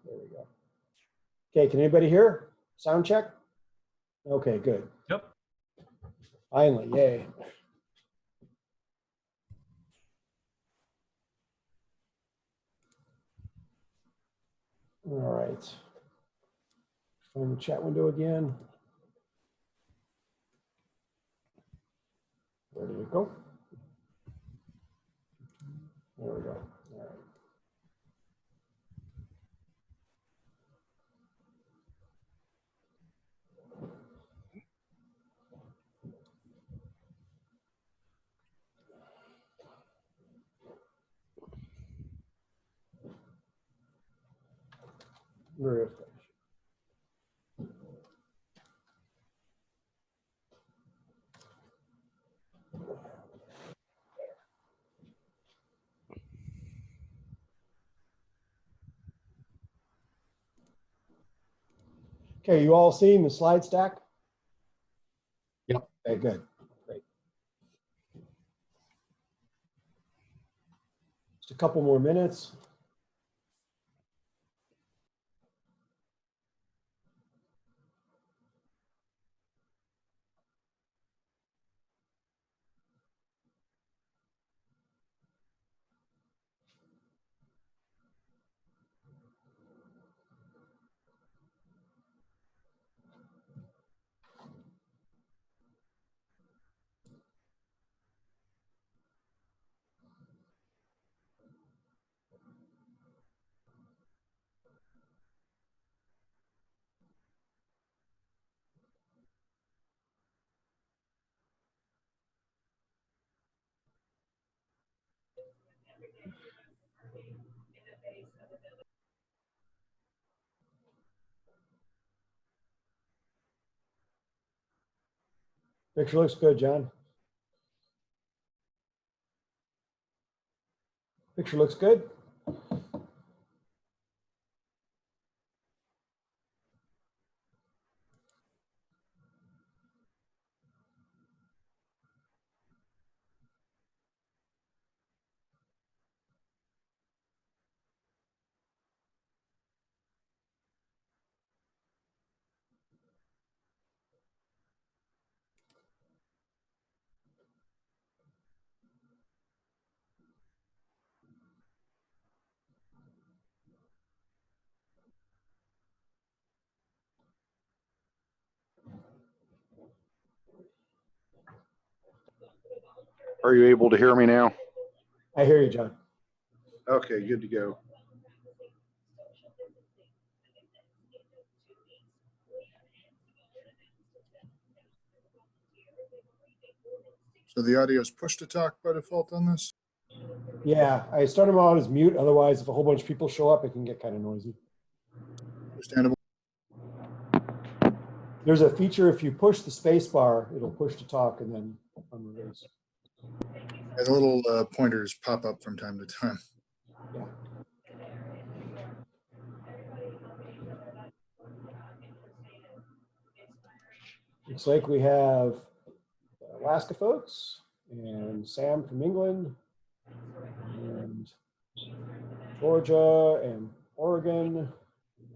There we go. Okay, can anybody hear? Sound check? Okay, good. Yep. Finally, yay. All right. Find the chat window again. Where did it go? There we go. All right. Refresh. Okay, you all seen the slide stack? Yep. Okay, good. Great. Just a couple more minutes. Picture looks good, John. Picture looks good. Are you able to hear me now? I hear you, John. Okay, good to go. So the audio is push to talk by default on this? Yeah, I start them out as mute. Otherwise, if a whole bunch of people show up, it can get kind of noisy. Understandable. There's a feature, if you push the space bar, it'll push to talk and then unrelease. Yeah, the little pointers pop up from time to time. Yeah. Looks like we have Alaska folks and Sam from England and Georgia and Oregon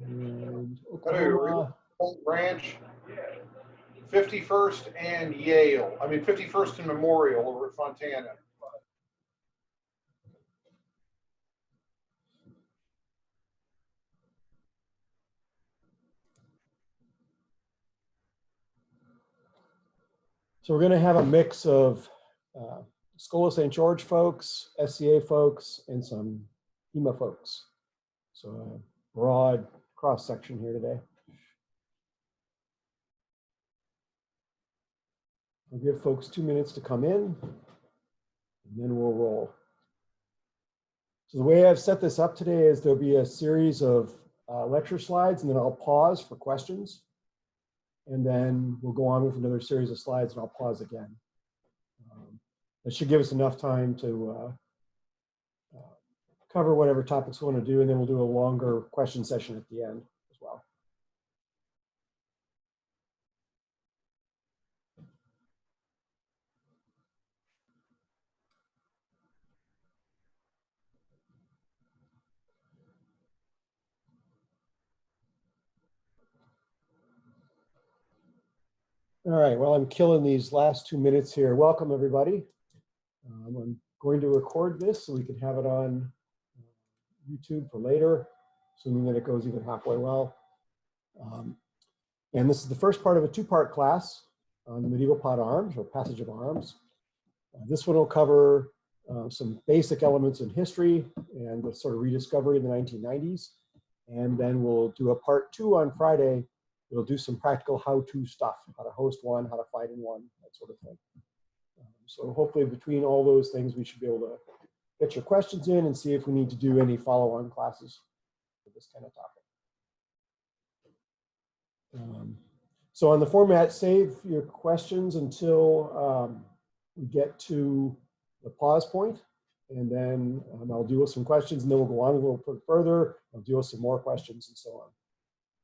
and Oklahoma. Branch, 51st and Yale. I mean, 51st and Memorial over at Fontana. So we're going to have a mix of Schola St. George folks, SCA folks, and some HEMA folks. So a broad cross section here today. I'll give folks 2 minutes to come in, and then we'll roll. So the way I've set this up today is there'll be a series of lecture slides, and then I'll pause for questions. And then we'll go on with another series of slides, and I'll pause again. That should give us enough time to cover whatever topics we want to do, and then we'll do a longer question session at the end as well. All right, well, I'm killing these last 2 minutes here. Welcome, everybody. I'm going to record this so we can have it on YouTube for later, assuming that it goes even halfway well. And this is the first part of a two-part class on the medieval pot arms, or passage of arms. This one will cover some basic elements in history and the sort of rediscovery in the 1990s. And then we'll do a part 2 on Friday. It'll do some practical how-to stuff, how to host one, how to fight in one, that sort of thing. So hopefully between all those things, we should be able to get your questions in and see if we need to do any follow-on classes for this kind of topic. So on the format, save your questions until we get to the pause point, and then I'll deal with some questions, and then we'll go on a little bit further. I'll deal with some more questions and so on.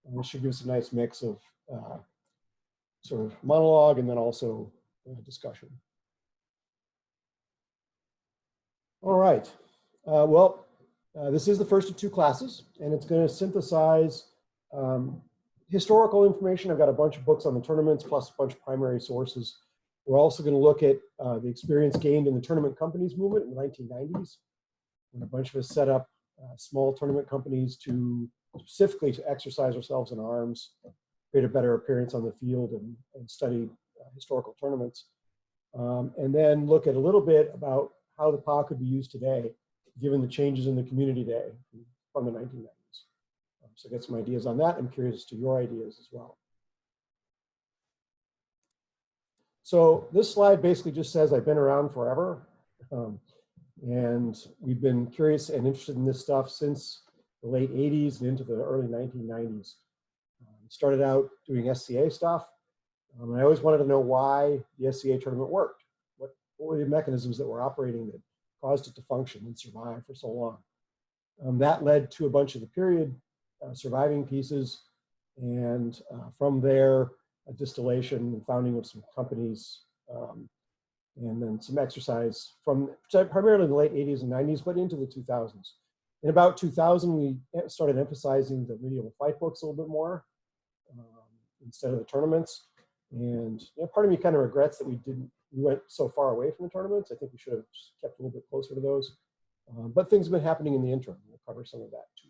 And this should give us a nice mix of sort of monologue and then also discussion. All right. This is the first of 2 classes, and it's going to synthesize historical information. I've got a bunch of books on the tournaments, plus a bunch of primary sources. We're also going to look at the experience gained in the tournament companies movement in the 1990s, when a bunch of us set up small tournament companies specifically to exercise ourselves in arms, create a better appearance on the field, and study historical tournaments. And then look at a little bit about how the PA could be used today, given the changes in the community day from the 1990s. So get some ideas on that. I'm curious as to your ideas as well. So this slide basically just says I've been around forever. And we've been curious and interested in this stuff since the late 80s and into the early 1990s. Started out doing SCA stuff. I always wanted to know why the SCA tournament worked. What were the mechanisms that were operating that caused it to function and survive for so long? That led to a bunch of the period surviving pieces, and from there, a distillation and founding of some companies, and then some exercise from primarily the late 80s and 90s, but into the 2000s. In about 2000, we started emphasizing the medieval fight books a little bit more instead of the tournaments. And part of me kind of regrets that we went so far away from the tournaments. I think we should have just kept a little bit closer to those. But things have been happening in the interim. We'll cover some of that too.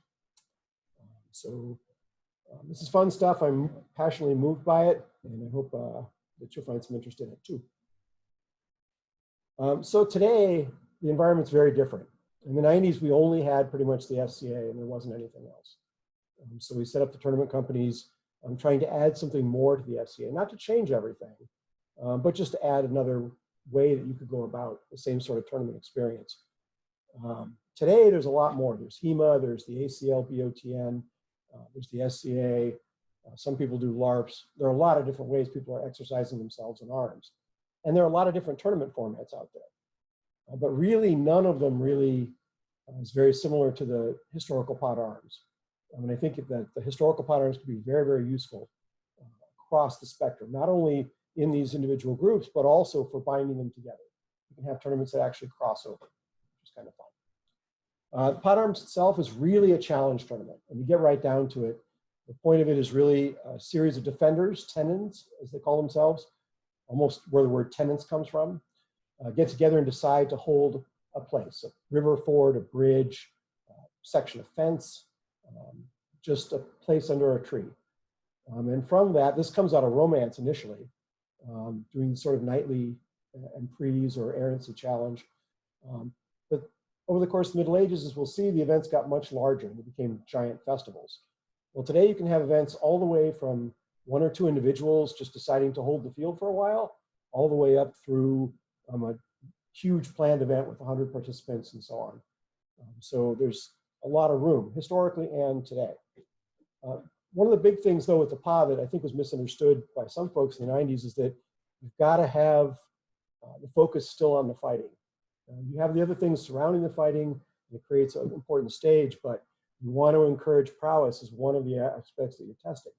This is fun stuff. I'm passionately moved by it, and I hope that you'll find some interest in it too. So today, the environment's very different. In the 90s, we only had pretty much the SCA, and there wasn't anything else. So we set up the tournament companies. I'm trying to add something more to the SCA, not to change everything, but just to add another way that you could go about the same sort of tournament experience. Today, there's a lot more. There's HEMA, there's the ACL-BOTN, there's the SCA. Some people do LARPs. There are a lot of different ways people are exercising themselves in arms. And there are a lot of different tournament formats out there. But really, none of them really is very similar to the historical pot arms. I think that the historical pot arms can be very, very useful across the spectrum, not only in these individual groups, but also for binding them together. You can have tournaments that actually cross over, which is kind of fun. The pot arms itself is really a challenge tournament. And you get right down to it. The point of it is really a series of defenders, tenants, as they call themselves, almost where the word tenants comes from, get together and decide to hold a place, a river ford, a bridge, a section of fence, just a place under a tree. And from that, this comes out of romance initially, doing sort of nightly emprises or errancy challenge. But over the course of the Middle Ages, as we'll see, the events got much larger and they became giant festivals. Well, today you can have events all the way from 1 or 2 individuals just deciding to hold the field for a while, all the way up through a huge planned event with 100 participants and so on. So there's a lot of room, historically and today. One of the big things, though, with the PA that I think was misunderstood by some folks in the 90s is that you've got to have the focus still on the fighting. You have the other things surrounding the fighting, and it creates an important stage, but you want to encourage prowess as one of the aspects that you're testing.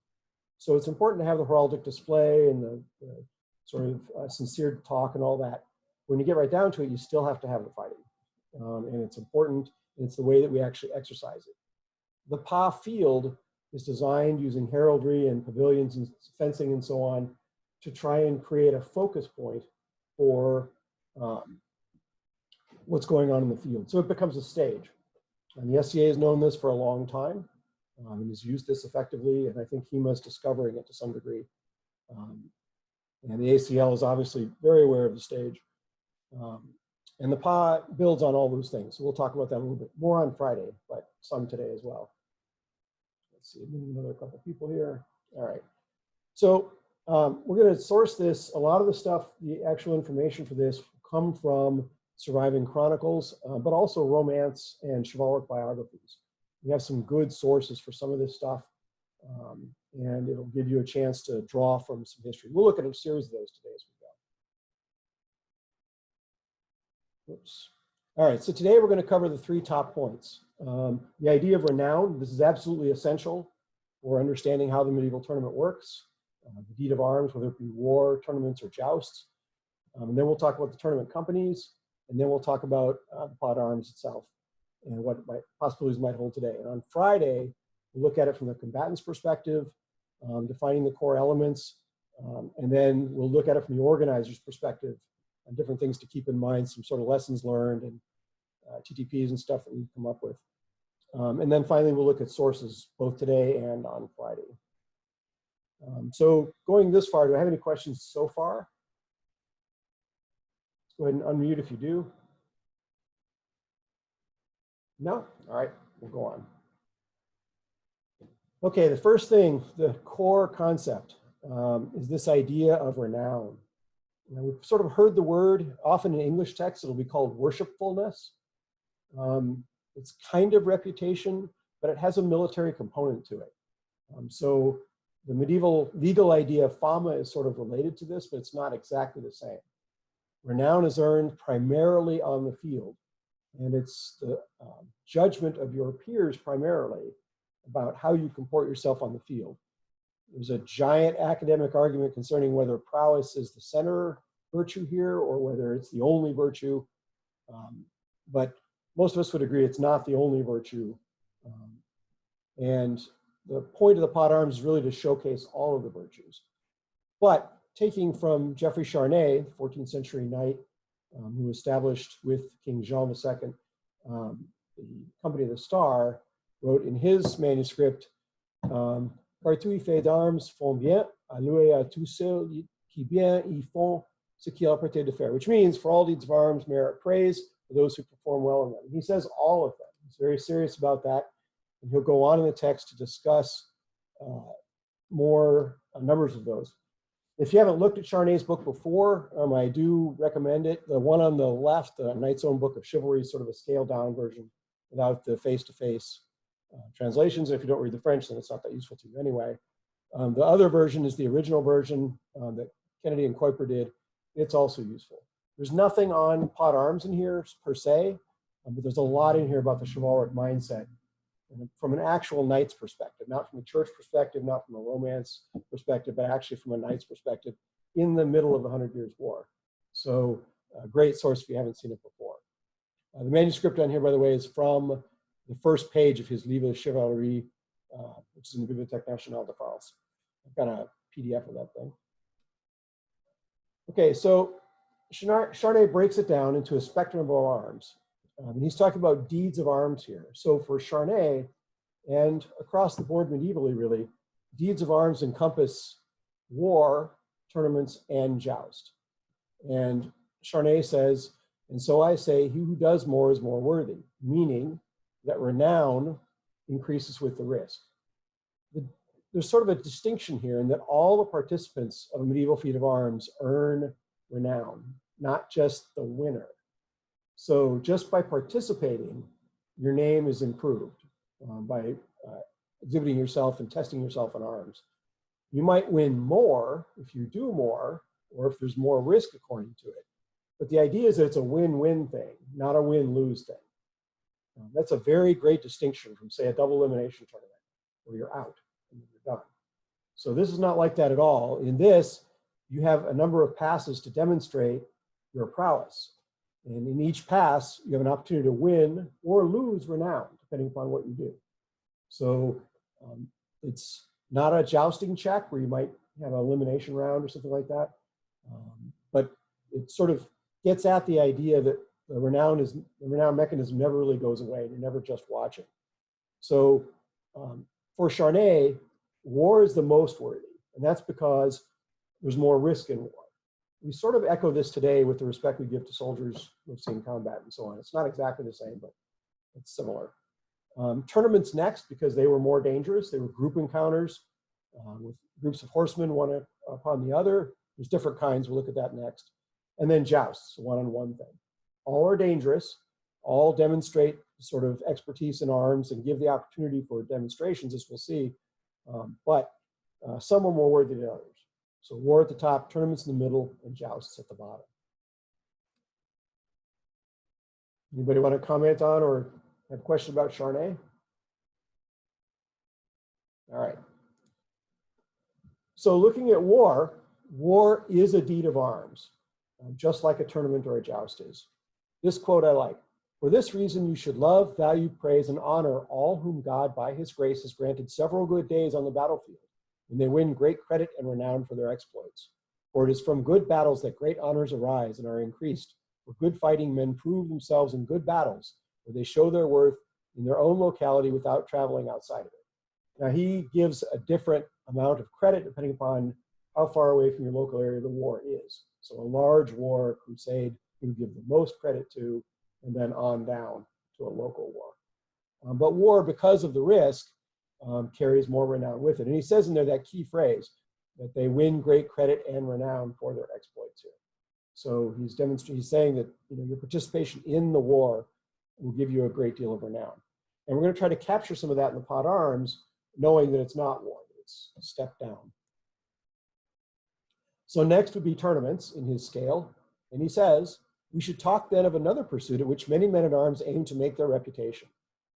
So it's important to have the heraldic display and the sort of sincere talk and all that. When you get right down to it, you still have to have the fighting. And it's important, and it's the way that we actually exercise it. The PA field is designed using heraldry and pavilions and fencing and so on to try and create a focus point for what's going on in the field. So it becomes a stage. And the SCA has known this for a long time and has used this effectively, and I think HEMA is discovering it to some degree. And the ACL is obviously very aware of the stage. And the PA builds on all those things. So we'll talk about that a little bit more on Friday, but some today as well. Let's see, another couple people here. All right. So we're going to source this. A lot of the stuff, the actual information for this will come from surviving chronicles, but also romance and chivalric biographies. We have some good sources for some of this stuff, and it'll give you a chance to draw from some history. We'll look at a series of those today as we go. Oops. All right, so today we're going to cover the 3 top points. The idea of renown. This is absolutely essential for understanding how the medieval tournament works. The deed of arms, whether it be war, tournaments, or jousts. And then we'll talk about the tournament companies, and then we'll talk about the pot arms itself and what possibilities might hold today. And on Friday, we'll look at it from the combatant's perspective, defining the core elements, and then we'll look at it from the organizer's perspective on different things to keep in mind, some sort of lessons learned and TTPs and stuff that we've come up with. And then finally, we'll look at sources both today and on Friday. So going this far, do I have any questions so far? Go ahead and unmute if you do. No? All right, we'll go on. Okay, the first thing, the core concept, is this idea of renown. Now, we've sort of heard the word, often in English text, it'll be called worshipfulness. It's kind of reputation, but it has a military component to it. So the medieval legal idea of fama is sort of related to this, but it's not exactly the same. Renown is earned primarily on the field, and it's the judgment of your peers primarily about how you comport yourself on the field. There's a giant academic argument concerning whether prowess is the center virtue here or whether it's the only virtue, but most of us would agree it's not the only virtue. And the point of the pot arms is really to showcase all of the virtues. But taking from Geoffrey de Charny, 14th century knight, who established with King Jean II, the Company of the Star, wrote in his manuscript, Partout y fait d'armes font bien, à louer à tous ceux qui bien y font ce qu'il appartient de faire, which means for all deeds of arms merit praise for those who perform well in them. And he says all of them. He's very serious about that. And he'll go on in the text to discuss more numbers of those. If you haven't looked at Charnay's book before, I do recommend it. The one on the left, the Knight's Own Book of Chivalry, is sort of a scaled down version without the face-to-face translations. If you don't read the French, then it's not that useful to you anyway. The other version is the original version that Kennedy and Kuiper did. It's also useful. There's nothing on pot arms in here per se, but there's a lot in here about the chivalric mindset and from an actual knight's perspective, not from a church perspective, not from a romance perspective, but actually from a knight's perspective in the middle of the 100 Years' War. So a great source if you haven't seen it before. The manuscript on here, by the way, is from the first page of his Livre de Chevalerie, which is in the Bibliothèque Nationale de France. I've got a PDF of that thing. Okay, so Charny breaks it down into a spectrum of arms. And he's talking about deeds of arms here. So for Charny, and across the board medievally really, deeds of arms encompass war, tournaments, and joust. And Charny says, and so I say, he who does more is more worthy, meaning that renown increases with the risk. There's sort of a distinction here in that all the participants of a medieval feat of arms earn not just the winner. So just by participating, your name is improved by exhibiting yourself and testing yourself in arms. You might win more if you do more, or if there's more risk according to it. But the idea is that it's a win-win thing, not a win-lose thing. That's a very great distinction from, say, a double elimination tournament, where you're out and you're done. So this is not like that at all. In this, you have a number of passes to demonstrate your prowess. And in each pass, you have an opportunity to win or lose renown, depending upon what you do. So it's not a jousting check where you might have an elimination round or something like that. But it sort of gets at the idea that the renown mechanism never really goes away. You're never just watching. So for Charny, war is the most worthy. And that's because there's more risk in war. We sort of echo this today with the respect we give to soldiers we've seen combat and so on. It's not exactly the same, but it's similar. Tournaments next, because they were more dangerous. They were group encounters with groups of horsemen, one upon the other. There's different kinds. We'll look at that next. And then jousts, one-on-one thing. All are dangerous. All demonstrate sort of expertise in arms and give the opportunity for demonstrations, as we'll see. But some are more worthy than others. So war at the top, tournaments in the middle, and jousts at the bottom. Anybody want to comment on or have a question about Charny? All right. So looking at war, war is a deed of arms, just like a tournament or a joust is. This quote I like. For this reason, you should love, value, praise, and honor all whom God by his grace has granted several good days on the battlefield, when they win great credit and renown for their exploits. For it is from good battles that great honors arise and are increased, for good fighting men prove themselves in good battles, where they show their worth in their own locality without traveling outside of it. Now he gives a different amount of credit depending upon how far away from your local area the war is. So a large war, crusade, you would give the most credit to, and then on down to a local war. But war, because of the risk, carries more renown with it. And he says in there that key phrase, that they win great credit and renown for their exploits here. So he's saying that your participation in the war will give you a great deal of renown. And we're going to try to capture some of that in the pot arms, knowing that it's not war, it's a step down. So next would be tournaments in his scale. And he says, we should talk then of another pursuit at which many men-at-arms aim to make their reputation.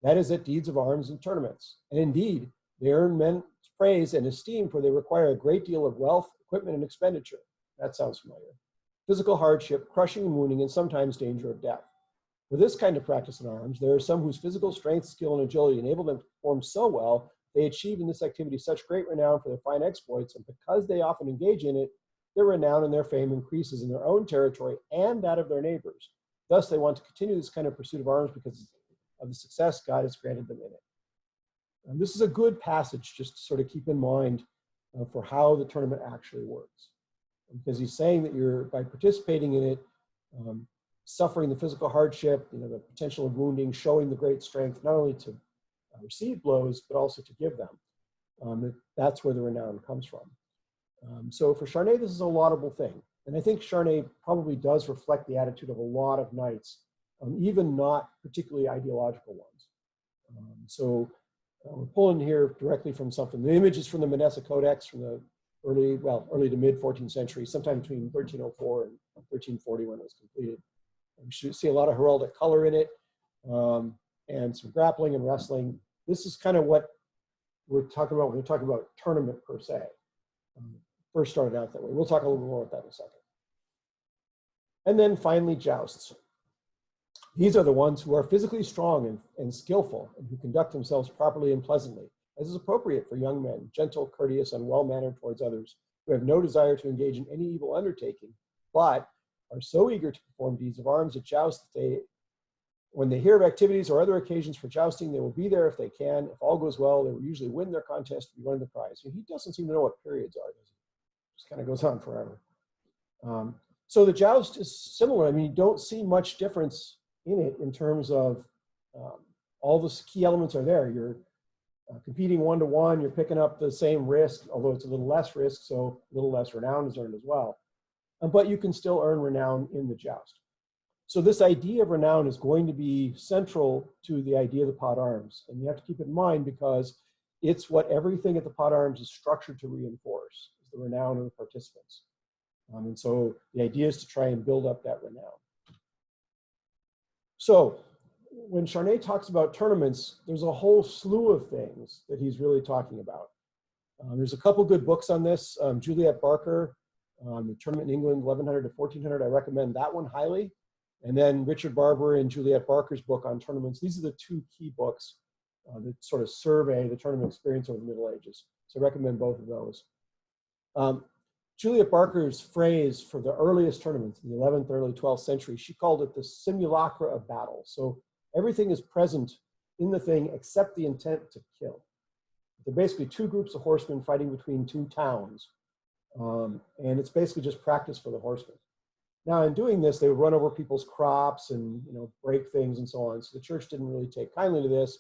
That is at deeds of arms and tournaments. And indeed, they earn men's praise and esteem, for they require a great deal of wealth, equipment, and expenditure. That sounds familiar. Physical hardship, crushing and wounding, and sometimes danger of death. For this kind of practice in arms, there are some whose physical strength, skill, and agility enable them to perform so well, they achieve in this activity such great renown for their fine exploits, and because they often engage in it, their renown and their fame increases in their own territory and that of their neighbors. Thus, they want to continue this kind of pursuit of arms because of the success God has granted them in it. And this is a good passage just to sort of keep in mind for how the tournament actually works. Because he's saying that you're, by participating in it, suffering the physical hardship, the potential of wounding, showing the great strength, not only to receive blows, but also to give them. That's where the renown comes from. So for Charny, this is a laudable thing. And I think Charny probably does reflect the attitude of a lot of knights, even not particularly ideological ones. So we're pulling here directly from something. The image is from the Manessa Codex from the early to mid 14th century, sometime between 1304 and 1340 when it was completed. And we should see a lot of heraldic color in it, and some grappling and wrestling. This is kind of what we're talking about when we're talking about tournament per se. First started out that way. We'll talk a little more about that in a second. And then finally, jousts. These are the ones who are physically strong and skillful, and who conduct themselves properly and pleasantly, as is appropriate for young men, gentle, courteous, and well-mannered towards others, who have no desire to engage in any evil undertaking, but are so eager to perform deeds of arms at jousts that when they hear of activities or other occasions for jousting, they will be there if they can. If all goes well, they will usually win their contest and be running the prize. And he doesn't seem to know what periods are, does he? Just kind of goes on forever. So the joust is similar. I mean, you don't see much difference in it in terms of all the key elements are there. You're competing one-to-one, you're picking up the same risk, although it's a little less risk, so a little less renown is earned as well. but you can still earn renown in the joust. So this idea of renown is going to be central to the idea of the pot arms. And you have to keep it in mind because it's what everything at the pot arms is structured to reinforce, is the renown of the participants. And so the idea is to try and build up that renown. So when Charny talks about tournaments, there's a whole slew of things that he's really talking about. There's a couple good books on this. Juliet Barker, the Tournament in England, 1100 to 1400. I recommend that one highly. And then Richard Barber and Juliet Barker's book on tournaments. These are the two key books that sort of survey the tournament experience over the Middle Ages. So I recommend both of those. Juliet Barker's phrase for the earliest tournaments in the 11th, early 12th century, she called it the simulacra of battle. So everything is present in the thing except the intent to kill. They're basically two groups of horsemen fighting between two towns. And it's basically just practice for the horsemen. Now, in doing this, they would run over people's crops and break things and so on. So the church didn't really take kindly to this.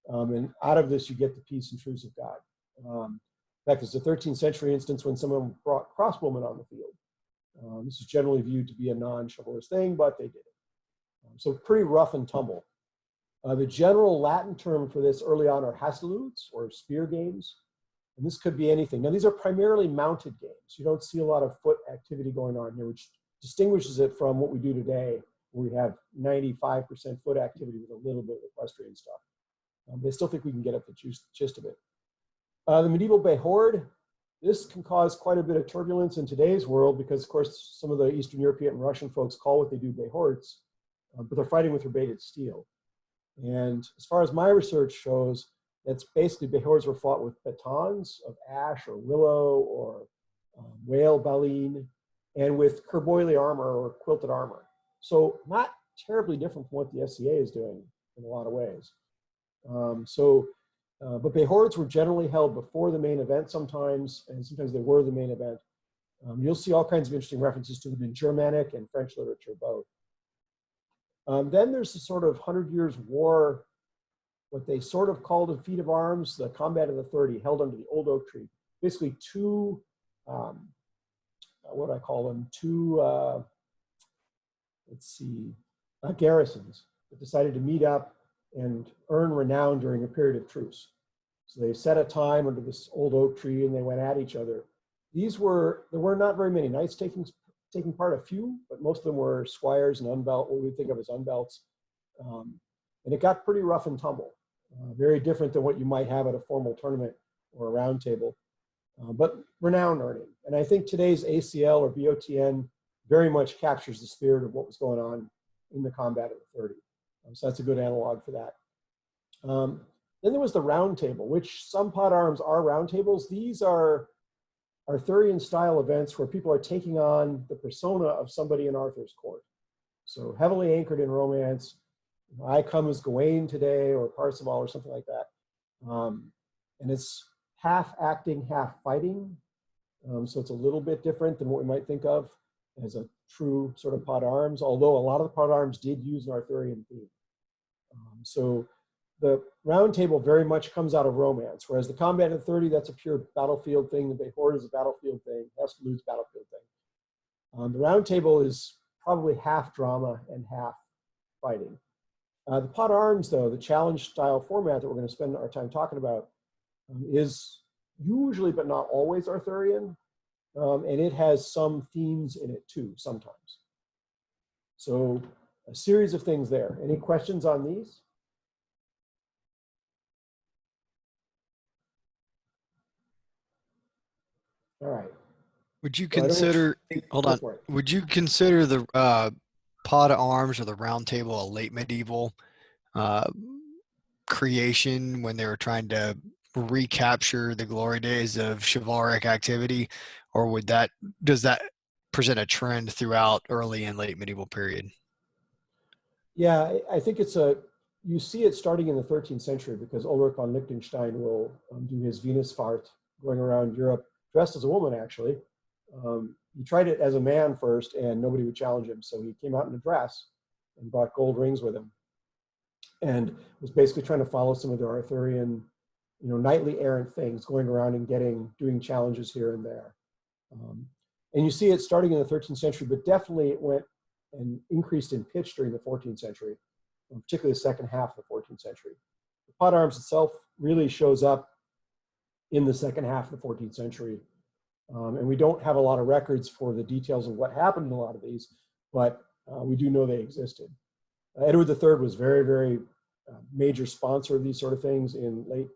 And out of this, you get the peace and truce of God. In fact, it's a 13th century instance when someone brought crossbowmen on the field. This is generally viewed to be a non-chivalrous thing, but they did it. So pretty rough and tumble. The general Latin term for this early on are hasteludes, or spear games. And this could be anything. Now, these are primarily mounted games. You don't see a lot of foot activity going on here, which distinguishes it from what we do today, where we have 95% foot activity with a little bit of equestrian stuff. But I still think we can get at the gist of it. The medieval behord, this can cause quite a bit of turbulence in today's world because, of course, some of the Eastern European and Russian folks call what they do behords, but they're fighting with rebated steel. And as far as my research shows, that's basically behords were fought with batons of ash or willow or whale baleen and with kerboilie armor or quilted armor. So not terribly different from what the SCA is doing in a lot of ways. But behords were generally held before the main event sometimes, and sometimes they were the main event. You'll see all kinds of interesting references to them in Germanic and French literature both. Then there's the sort of 100 Years' War, what they sort of called a feat of arms, the combat of the 30, held under the old oak tree. Basically two, what do I call them? Two, garrisons that decided to meet up and earn renown during a period of truce. So they set a time under this old oak tree and they went at each other. There were not very many knights taking part, a few, but most of them were squires and unbelt, what we think of as unbelts. And it got pretty rough and tumble, very different than what you might have at a formal tournament or a round table, but renown earning. And I think today's ACL or BOTN very much captures the spirit of what was going on in the combat of the 30. So that's a good analog for that. Then there was the round table, which some pot arms are round tables. These are Arthurian style events where people are taking on the persona of somebody in Arthur's court. So heavily anchored in romance. I come as Gawain today, or Parzival, or something like that. And it's half acting, half fighting. So it's a little bit different than what we might think of as a true sort of pot arms, although a lot of the pot arms did use an Arthurian theme. So the round table very much comes out of romance, whereas the combat of the 30, that's a pure battlefield thing. The behord is a battlefield thing. Hastelude's battlefield thing. The round table is probably half drama and half fighting. The pot arms, though, the challenge style format that we're going to spend our time talking about, is usually but not always Arthurian, and it has some themes in it too sometimes. So a series of things there. Any questions on these? All right. Would you So I don't- consider, hold Go on, for it. would you consider the pot of arms or the round table a late medieval creation when they were trying to recapture the glory days of chivalric activity, or does that present a trend throughout early and late medieval period? Yeah, I think you see it starting in the 13th century because Ulrich von Liechtenstein will do his Venusfahrt going around Europe dressed as a woman, actually. He tried it as a man first and nobody would challenge him. So he came out in a dress and brought gold rings with him and was basically trying to follow some of the Arthurian, knightly errant things, going around and doing challenges here and there. And you see it starting in the 13th century, but definitely it went and increased in pitch during the 14th century, and particularly the second half of the 14th century. The pot arms itself really shows up in the second half of the 14th century. And we don't have a lot of records for the details of what happened in a lot of these, but we do know they existed. Edward III was very, very major sponsor of these sort of things in late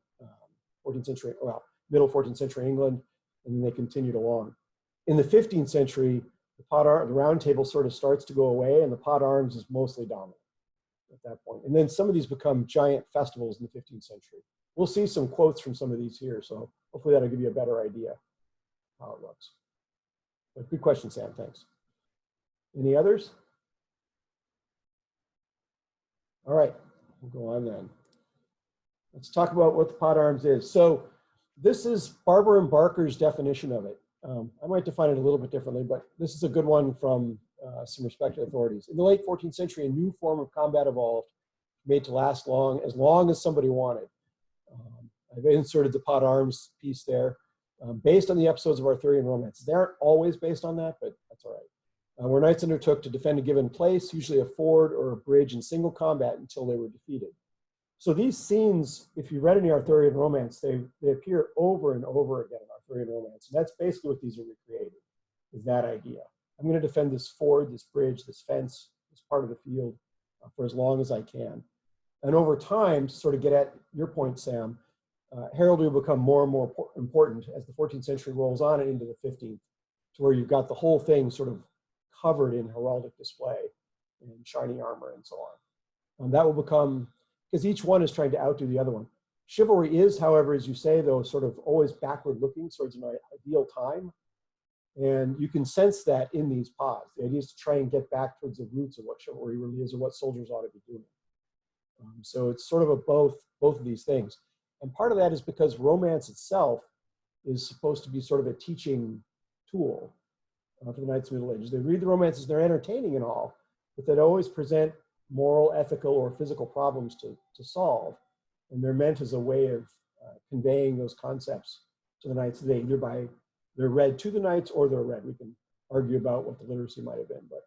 14th century, well, middle 14th century England, and then they continued along. In the 15th century, the round table sort of starts to go away, and the pot arms is mostly dominant at that point. And then some of these become giant festivals in the 15th century. We'll see some quotes from some of these here, so hopefully that'll give you a better idea how it looks. But good question, Sam, thanks. Any others? All right, we'll go on then. Let's talk about what the pot arms is. So this is Barber and Barker's definition of it. I might define it a little bit differently, but this is a good one from some respected authorities. In the late 14th century, a new form of combat evolved, made to last as long as somebody wanted. I've inserted the pot arms piece there, based on the episodes of Arthurian romance. They aren't always based on that, but that's all right. Where knights undertook to defend a given place, usually a ford or a bridge in single combat until they were defeated. So these scenes, if you read any Arthurian romance, they appear over and over again in Arthurian romance. And that's basically what these are recreating, is that idea. I'm going to defend this ford, this bridge, this fence, this part of the field for as long as I can. And over time, to sort of get at your point, Sam, heraldry will become more and more important as the 14th century rolls on and into the 15th, to where you've got the whole thing sort of covered in heraldic display and shiny armor and so on. That will become, because each one is trying to outdo the other one. Chivalry is, however, as you say, though, sort of always backward looking towards an ideal time. And you can sense that in these pods. The idea is to try and get back towards the roots of what chivalry really is or what soldiers ought to be doing. So it's sort of a both of these things. And part of that is because romance itself is supposed to be sort of a teaching tool for the Knights of the Middle Ages. They read the romances, they're entertaining and all, but they always present moral, ethical, or physical problems to solve. And they're meant as a way of conveying those concepts to the Knights today, either by they're read to the Knights or they're read. We can argue about what the literacy might have been, but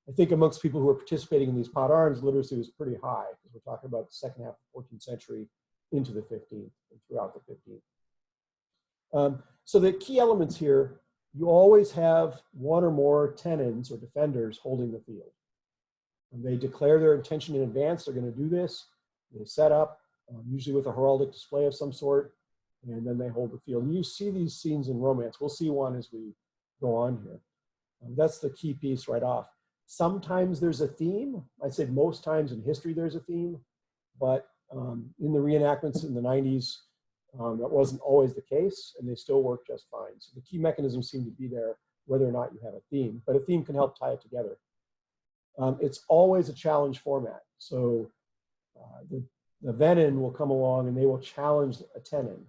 I think amongst people who are participating in these pot arms, literacy was pretty high, because we're talking about the second half of the 14th century into the 15th and throughout the 15th. So the key elements here, you always have one or more tenons or defenders holding the field. And they declare their intention in advance, they're going to do this. They set up, usually with a heraldic display of some sort, and then they hold the field. And you see these scenes in romance. We'll see one as we go on here. That's the key piece right off. Sometimes there's a theme. I'd say most times in history there's a theme, but in the reenactments in the 90s, that wasn't always the case, and they still work just fine. So the key mechanisms seem to be there, whether or not you have a theme, but a theme can help tie it together. It's always a challenge format. So the venin will come along and they will challenge a tenon.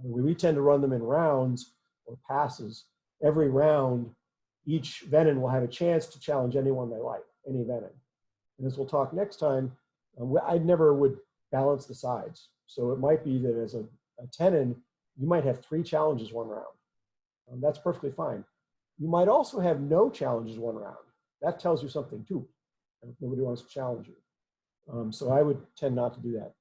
We tend to run them in rounds or passes. Every round, each venin will have a chance to challenge anyone they like, any venin. And as we'll talk next time, I never would balance the sides. So it might be that as a tenon, you might have 3 challenges one round. That's perfectly fine. You might also have no challenges one round. That tells you something too. Nobody wants to challenge you. So I would tend not to do that.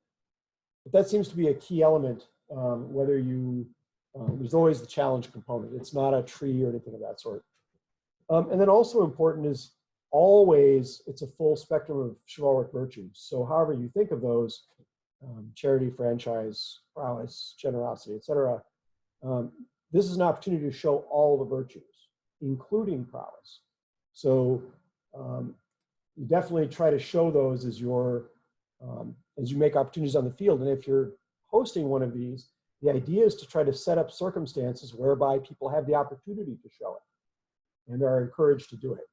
But that seems to be a key element, whether you, there's always the challenge component. It's not a tree or anything of that sort. And then also important is always, it's a full spectrum of chivalric virtues. So however you think of those, charity, franchise, prowess, generosity, etc. This is an opportunity to show all the virtues, including prowess. So you definitely try to show those as as you make opportunities on the field. And if you're hosting one of these, the idea is to try to set up circumstances whereby people have the opportunity to show it, and are encouraged to do it.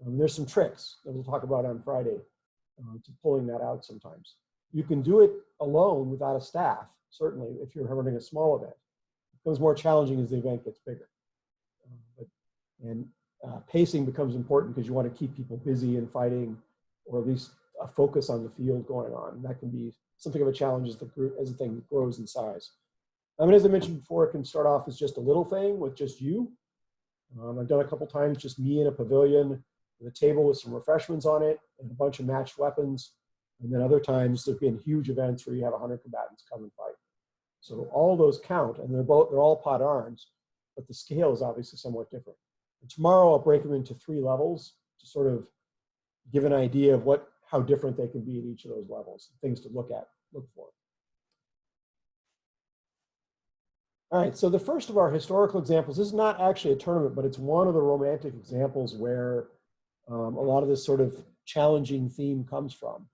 There's some tricks that we'll talk about on Friday to pulling that out sometimes. You can do it alone without a staff, certainly, if you're running a small event. It becomes more challenging as the event gets bigger. Pacing becomes important because you want to keep people busy and fighting, or at least a focus on the field going on. And that can be something of a challenge as the thing grows in size. I mean, as I mentioned before, it can start off as just a little thing with just you, I've done a couple times just me in a pavilion with a table with some refreshments on it and a bunch of matched weapons. And then other times there've been huge events where you have 100 combatants come and fight. So all those count, and they're all pot arms, but the scale is obviously somewhat different. And tomorrow I'll break them into 3 levels to sort of give an idea of how different they can be at each of those levels, things to look for. All right, so the first of our historical examples, this is not actually a tournament, but it's one of the romantic examples where a lot of this sort of challenging theme comes from.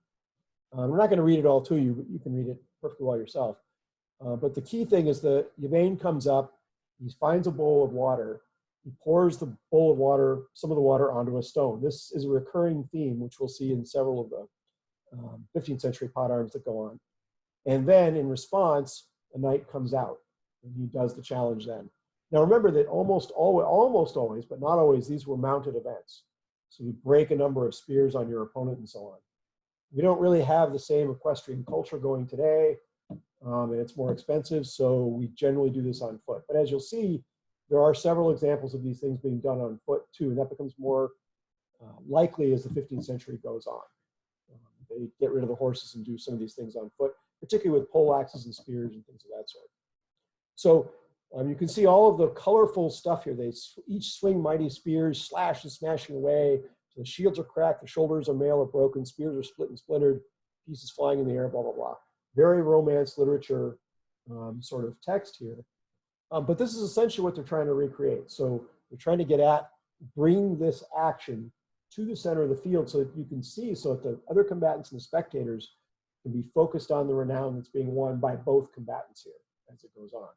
We're not going to read it all to you, but you can read it perfectly well yourself. But the key thing is that Yvain comes up, he finds a bowl of water, he pours the bowl of water, some of the water onto a stone. This is a recurring theme, which we'll see in several of the 15th century pot arms that go on. And then in response, a knight comes out and he does the challenge then. Now remember that almost always, but not always, these were mounted events. So you break a number of spears on your opponent and so on. We don't really have the same equestrian culture going today. And it's more expensive, so we generally do this on foot. But as you'll see, there are several examples of these things being done on foot too, and that becomes more likely as the 15th century goes on. They get rid of the horses and do some of these things on foot, particularly with pole axes and spears and things of that sort. So you can see all of the colorful stuff here. They each swing mighty spears, slash and smashing away. So the shields are cracked, the shoulders are mailed or broken, spears are split and splintered, pieces flying in the air, blah, blah, blah. Very Romance literature sort of text here. But this is essentially what they're trying to recreate. So they're trying to bring this action to the center of the field so that you can see, so that the other combatants and the spectators can be focused on the renown that's being won by both combatants here as it goes on.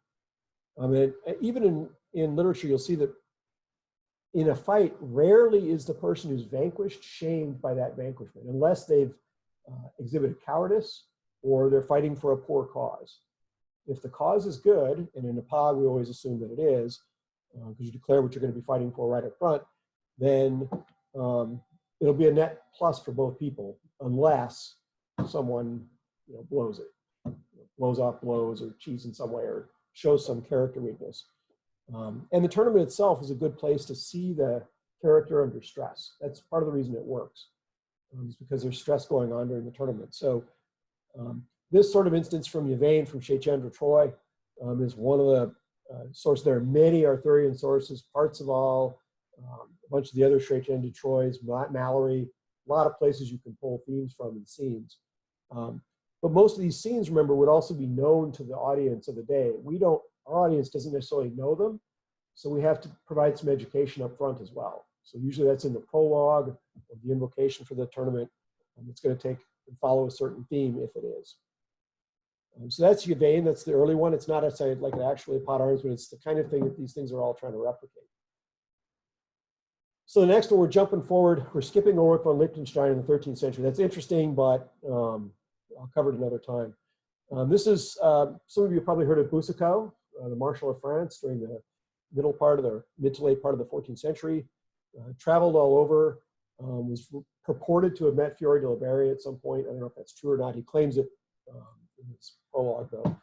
And even in literature, you'll see that in a fight, rarely is the person who's vanquished shamed by that vanquishment, unless they've exhibited cowardice or they're fighting for a poor cause. If the cause is good, and in a POG we always assume that it is, because you declare what you're going to be fighting for right up front, then it'll be a net plus for both people, unless someone blows it, blows off blows or cheats in some way or shows some character weakness. And the tournament itself is a good place to see the character under stress. That's part of the reason it works, is because there's stress going on during the tournament. So this sort of instance from Yvain, from Chez Chandra Troy, is one of the sources. There are many Arthurian sources, Parzival, a bunch of the other Chez Chandra Troys, Mallory, a lot of places you can pull themes from and scenes. But most of these scenes, remember, would also be known to the audience of the day. Our audience doesn't necessarily know them, so we have to provide some education up front as well. So usually that's in the prologue or the invocation for the tournament. It's going to take and follow a certain theme if it is. So that's Yvain, that's the early one. It's not like actually a pot arms, but it's the kind of thing that these things are all trying to replicate. So the next one, we're jumping forward. We're skipping Ulrich von Liechtenstein in the 13th century. That's interesting, but I'll cover it another time. This is, some of you have probably heard of Boucicaut, the Marshal of France during the mid to late part of the 14th century. Traveled all over, was purported to have met Fiore de la Barry at some point. I don't know if that's true or not. He claims it in his prologue, though.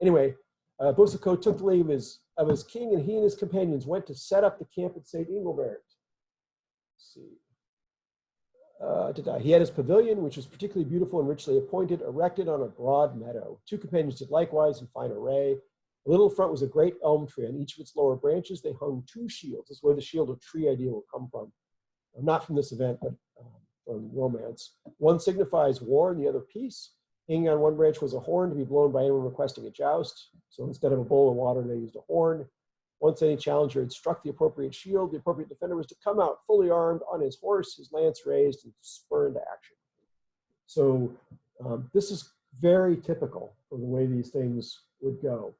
Anyway, Boucicaut took the leave of his king, and he and his companions went to set up the camp at St. Engelbert. Let's see. He had his pavilion, which was particularly beautiful and richly appointed, erected on a broad meadow. 2 companions did likewise in fine array. A little in front was a great elm tree. On each of its lower branches, they hung 2 shields. This is where the shield of tree idea will come from. Not from this event, but from romance. One signifies war and the other peace. Hanging on one branch was a horn to be blown by anyone requesting a joust. So instead of a bowl of water, they used a horn. Once any challenger had struck the appropriate shield, the appropriate defender was to come out fully armed on his horse, his lance raised, and spur into action. So this is very typical for the way these things would go.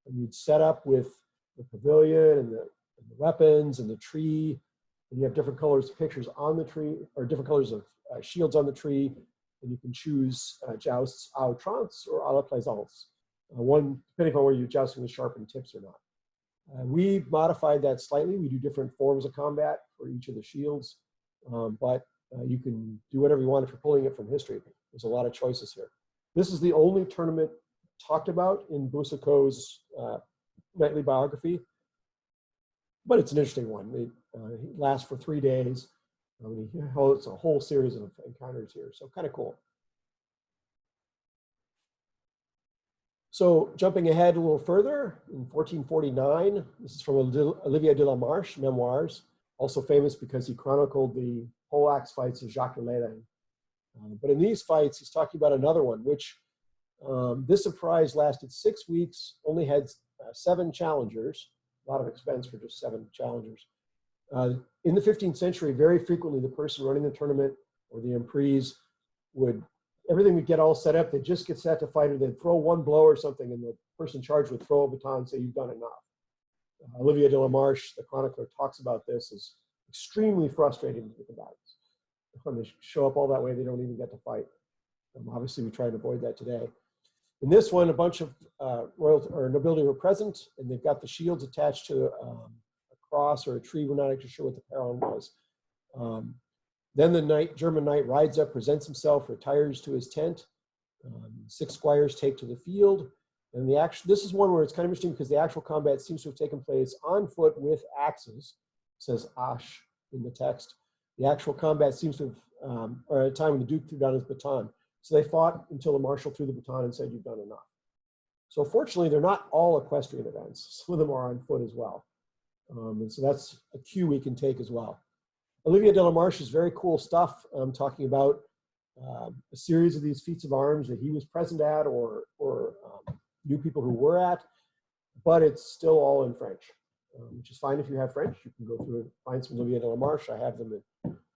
And you'd set up with the pavilion and the weapons and the tree, and you have different colors of pictures on the tree, or different colors of shields on the tree, and you can choose jousts à outrance or à la plaisance. One, depending on whether you're jousting with sharpened tips or not. We modified that slightly. We do different forms of combat for each of the shields, but you can do whatever you want if you're pulling it from history. There's a lot of choices here. This is the only tournament talked about in Boucicaut's knightly biography. but it's an interesting one. It lasts for 3 days. He holds a whole series of encounters here, so kind of cool. So jumping ahead a little further, in 1449, this is from Olivier de la Marche, Memoirs, also famous because he chronicled the poleaxe fights of Jacques de Lélin. But in these fights, he's talking about another one, which this surprise lasted 6 weeks, only had 7 challengers, a lot of expense for just 7 challengers. In the 15th century, very frequently the person running the tournament or the emprise everything would get all set up. They'd just get set to fight, or they'd throw one blow or something, and the person charged would throw a baton and say, "You've done enough." Olivier de la Marche, the chronicler, talks about this as extremely frustrating with the combatants. When they show up all that way, they don't even get to fight. Obviously, we try to avoid that today. In this one, a bunch of royalty or nobility were present, and they've got the shields attached to a cross or a tree. We're not actually sure what the parallel was. Then the German knight rides up, presents himself, retires to his tent. 6 squires take to the field. And this is one where it's kind of interesting because the actual combat seems to have taken place on foot with axes. It says Ash in the text. The actual combat seems to have, or at a time when the Duke threw down his baton. So they fought until the marshal threw the baton and said, "You've done enough." So fortunately, they're not all equestrian events. Some of them are on foot as well. And so that's a cue we can take as well. Olivier de la Marche is very cool stuff, talking about a series of these feats of arms that he was present at or knew people who were at, but it's still all in French, which is fine if you have French. You can go through and find some Olivier de la Marche. I have them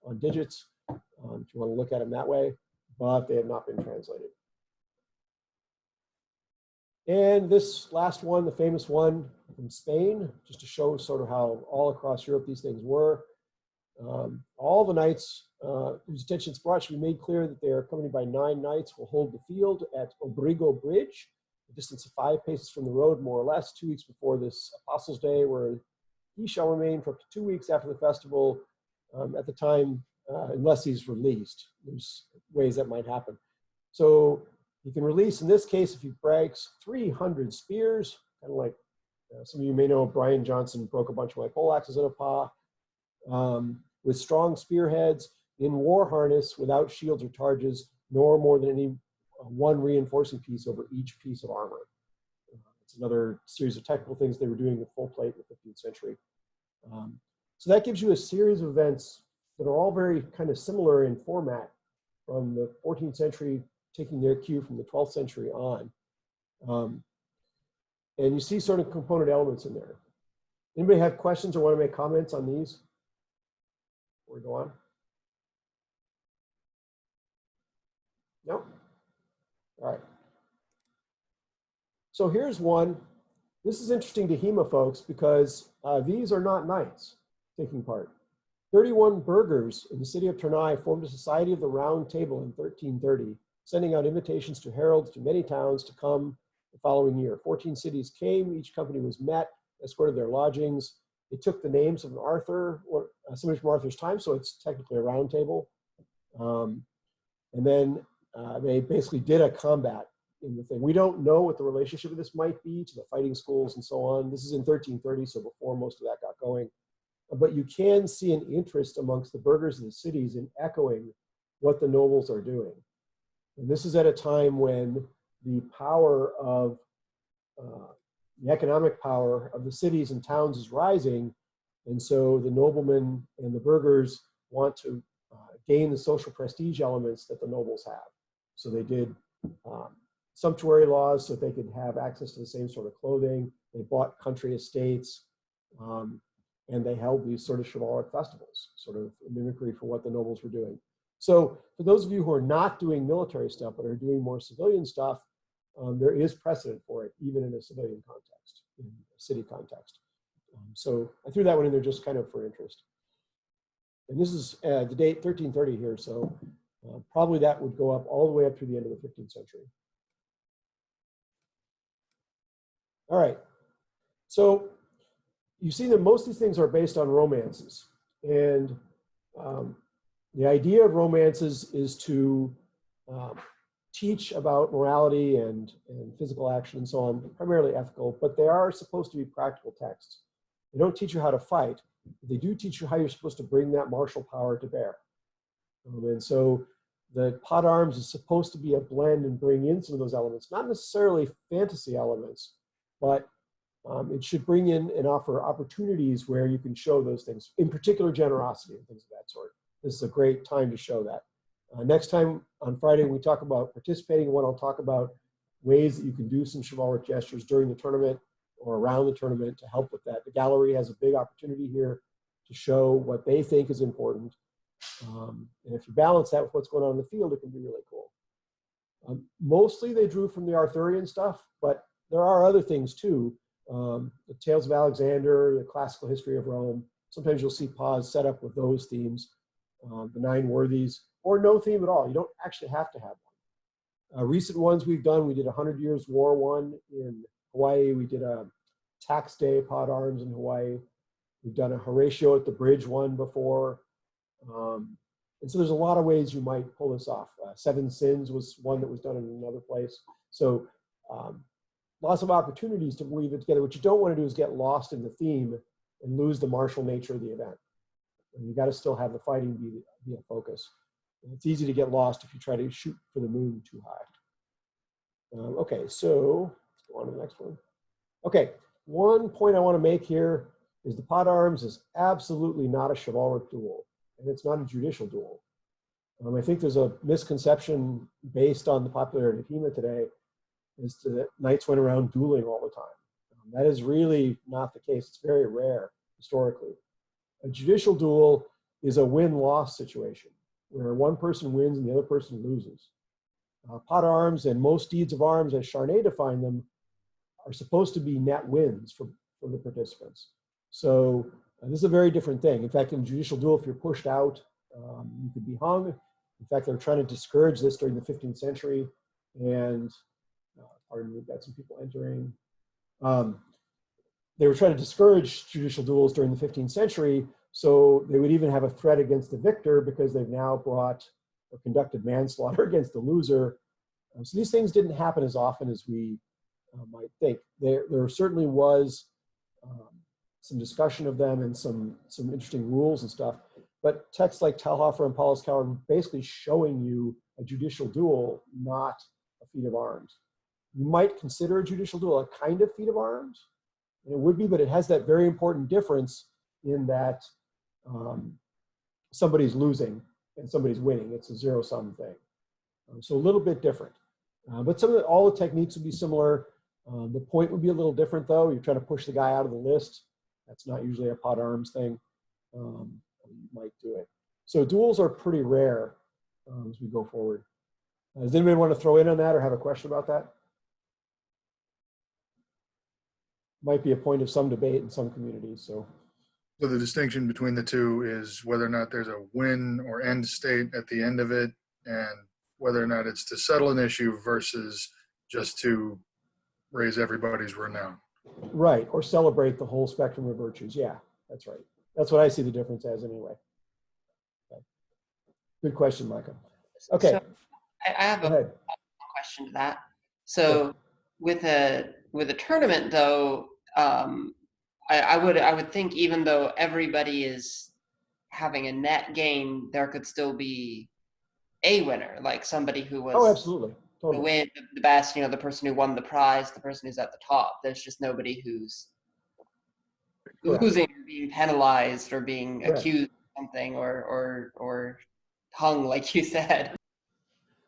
on digits if you want to look at them that way, but they have not been translated. And this last one, the famous one from Spain, just to show sort of how all across Europe these things were. All the knights whose attention it's brought should be made clear that they are accompanied by 9 knights will hold the field at Obrigo Bridge, a distance of 5 paces from the road, more or less, 2 weeks before this Apostles' Day, where he shall remain for up to 2 weeks after the festival at the time, unless he's released. There's ways that might happen. So he can release, in this case, if he breaks 300 spears, kind of like some of you may know Brian Johnson broke a bunch of my poleaxes in a pas. With strong spearheads, in war harness, without shields or targes, nor more than any one reinforcing piece over each piece of armor. It's another series of technical things they were doing with full plate in the 15th century. So that gives you a series of events that are all very kind of similar in format from the 14th century, taking their cue from the 12th century on. And you see sort of component elements in there. Anybody have questions or want to make comments on these? Before we go on? No? All right. So here's one. This is interesting to HEMA folks because these are not knights taking part. 31 burghers in the city of Tournai formed a society of the Round Table in 1330, sending out invitations to heralds to many towns to come the following year. 14 cities came, each company was met, escorted their lodgings. They took the names of an Arthur, or somebody from Arthur's time, so it's technically a round table. And then they basically did a combat in the thing. We don't know what the relationship of this might be to the fighting schools and so on. This is in 1330, so before most of that got going. But you can see an interest amongst the burghers of the cities in echoing what the nobles are doing. And this is at a time when the power of the economic power of the cities and towns is rising, and so the noblemen and the burghers want to gain the social prestige elements that the nobles have. So they did sumptuary laws so that they could have access to the same sort of clothing. They bought country estates, and they held these sort of chivalric festivals, sort of mimicry for what the nobles were doing. So for those of you who are not doing military stuff but are doing more civilian stuff, there is precedent for it, even in a civilian context, in a city context. So I threw that one in there just kind of for interest. And this is the date 1330 here, so probably that would go up all the way up to the end of the 15th century. All right, so you see that most of these things are based on romances. And the idea of romances is to teach about morality and physical action and so on, primarily ethical, but they are supposed to be practical texts. They don't teach you how to fight. But they do teach you how you're supposed to bring that martial power to bear. And so the pot arms is supposed to be a blend and bring in some of those elements, not necessarily fantasy elements, but it should bring in and offer opportunities where you can show those things, in particular generosity and things of that sort. This is a great time to show that. Next time on Friday, when we talk about participating, I'll talk about ways that you can do some chivalric gestures during the tournament or around the tournament to help with that. The gallery has a big opportunity here to show what they think is important. And if you balance that with what's going on in the field, it can be really cool. Mostly they drew from the Arthurian stuff, but there are other things too. The Tales of Alexander, the classical history of Rome. Sometimes you'll see pods set up with those themes, the Nine Worthies, or no theme at all. You don't actually have to have one. Recent ones we've done, we did a 100 Years War one in Hawaii. We did a Tax Day pod arms in Hawaii. We've done a Horatio at the Bridge one before. And so there's a lot of ways you might pull this off. Seven Sins was one that was done in another place. So lots of opportunities to weave it together. What you don't want to do is get lost in the theme and lose the martial nature of the event. And you got to still have the fighting be a focus. And it's easy to get lost if you try to shoot for the moon too high. Okay, so let's go on to the next one. Okay, one point I want to make here is the pot arms is absolutely not a chivalric duel, and it's not a judicial duel. I think there's a misconception based on the popularity of HEMA today is that knights went around dueling all the time. That is really not the case. It's very rare historically. A judicial duel is a win-loss situation where one person wins and the other person loses. Pot arms and most deeds of arms, as Charny defined them, are supposed to be net wins for the participants. So this is a very different thing. In fact, in a judicial duel, if you're pushed out, you could be hung. In fact, they were trying to discourage this during the 15th century. And pardon me, we've got some people entering. They were trying to discourage judicial duels during the 15th century. So they would even have a threat against the victor because they've now brought or conducted manslaughter against the loser. So these things didn't happen as often as we might think. There certainly was some discussion of them and some interesting rules and stuff. But texts like Talhofer and Paulus Coward are basically showing you a judicial duel, not a feat of arms. You might consider a judicial duel a kind of feat of arms. And it would be, but it has that very important difference in that somebody's losing and somebody's winning. It's a zero-sum thing. So a little bit different. But all the techniques would be similar. The point would be a little different though. You're trying to push the guy out of the list. That's not usually a pot arms thing. You might do it. So duels are pretty rare as we go forward. Does anybody want to throw in on that or have a question about that? Might be a point of some debate in some communities. So the distinction between the two is whether or not there's a win or end state at the end of it, and whether or not it's to settle an issue versus just to raise everybody's renown. Right, or celebrate the whole spectrum of virtues. Yeah, that's right. That's what I see the difference as anyway. Okay. Good question, Micah. Okay. So I have a question to that. So with a tournament though, I would think even though everybody is having a net gain, there could still be a winner, like somebody who was absolutely. Totally. The win, the best, the person who won the prize, the person who's at the top. There's just nobody who's losing or being penalized or being accused of something or hung, like you said.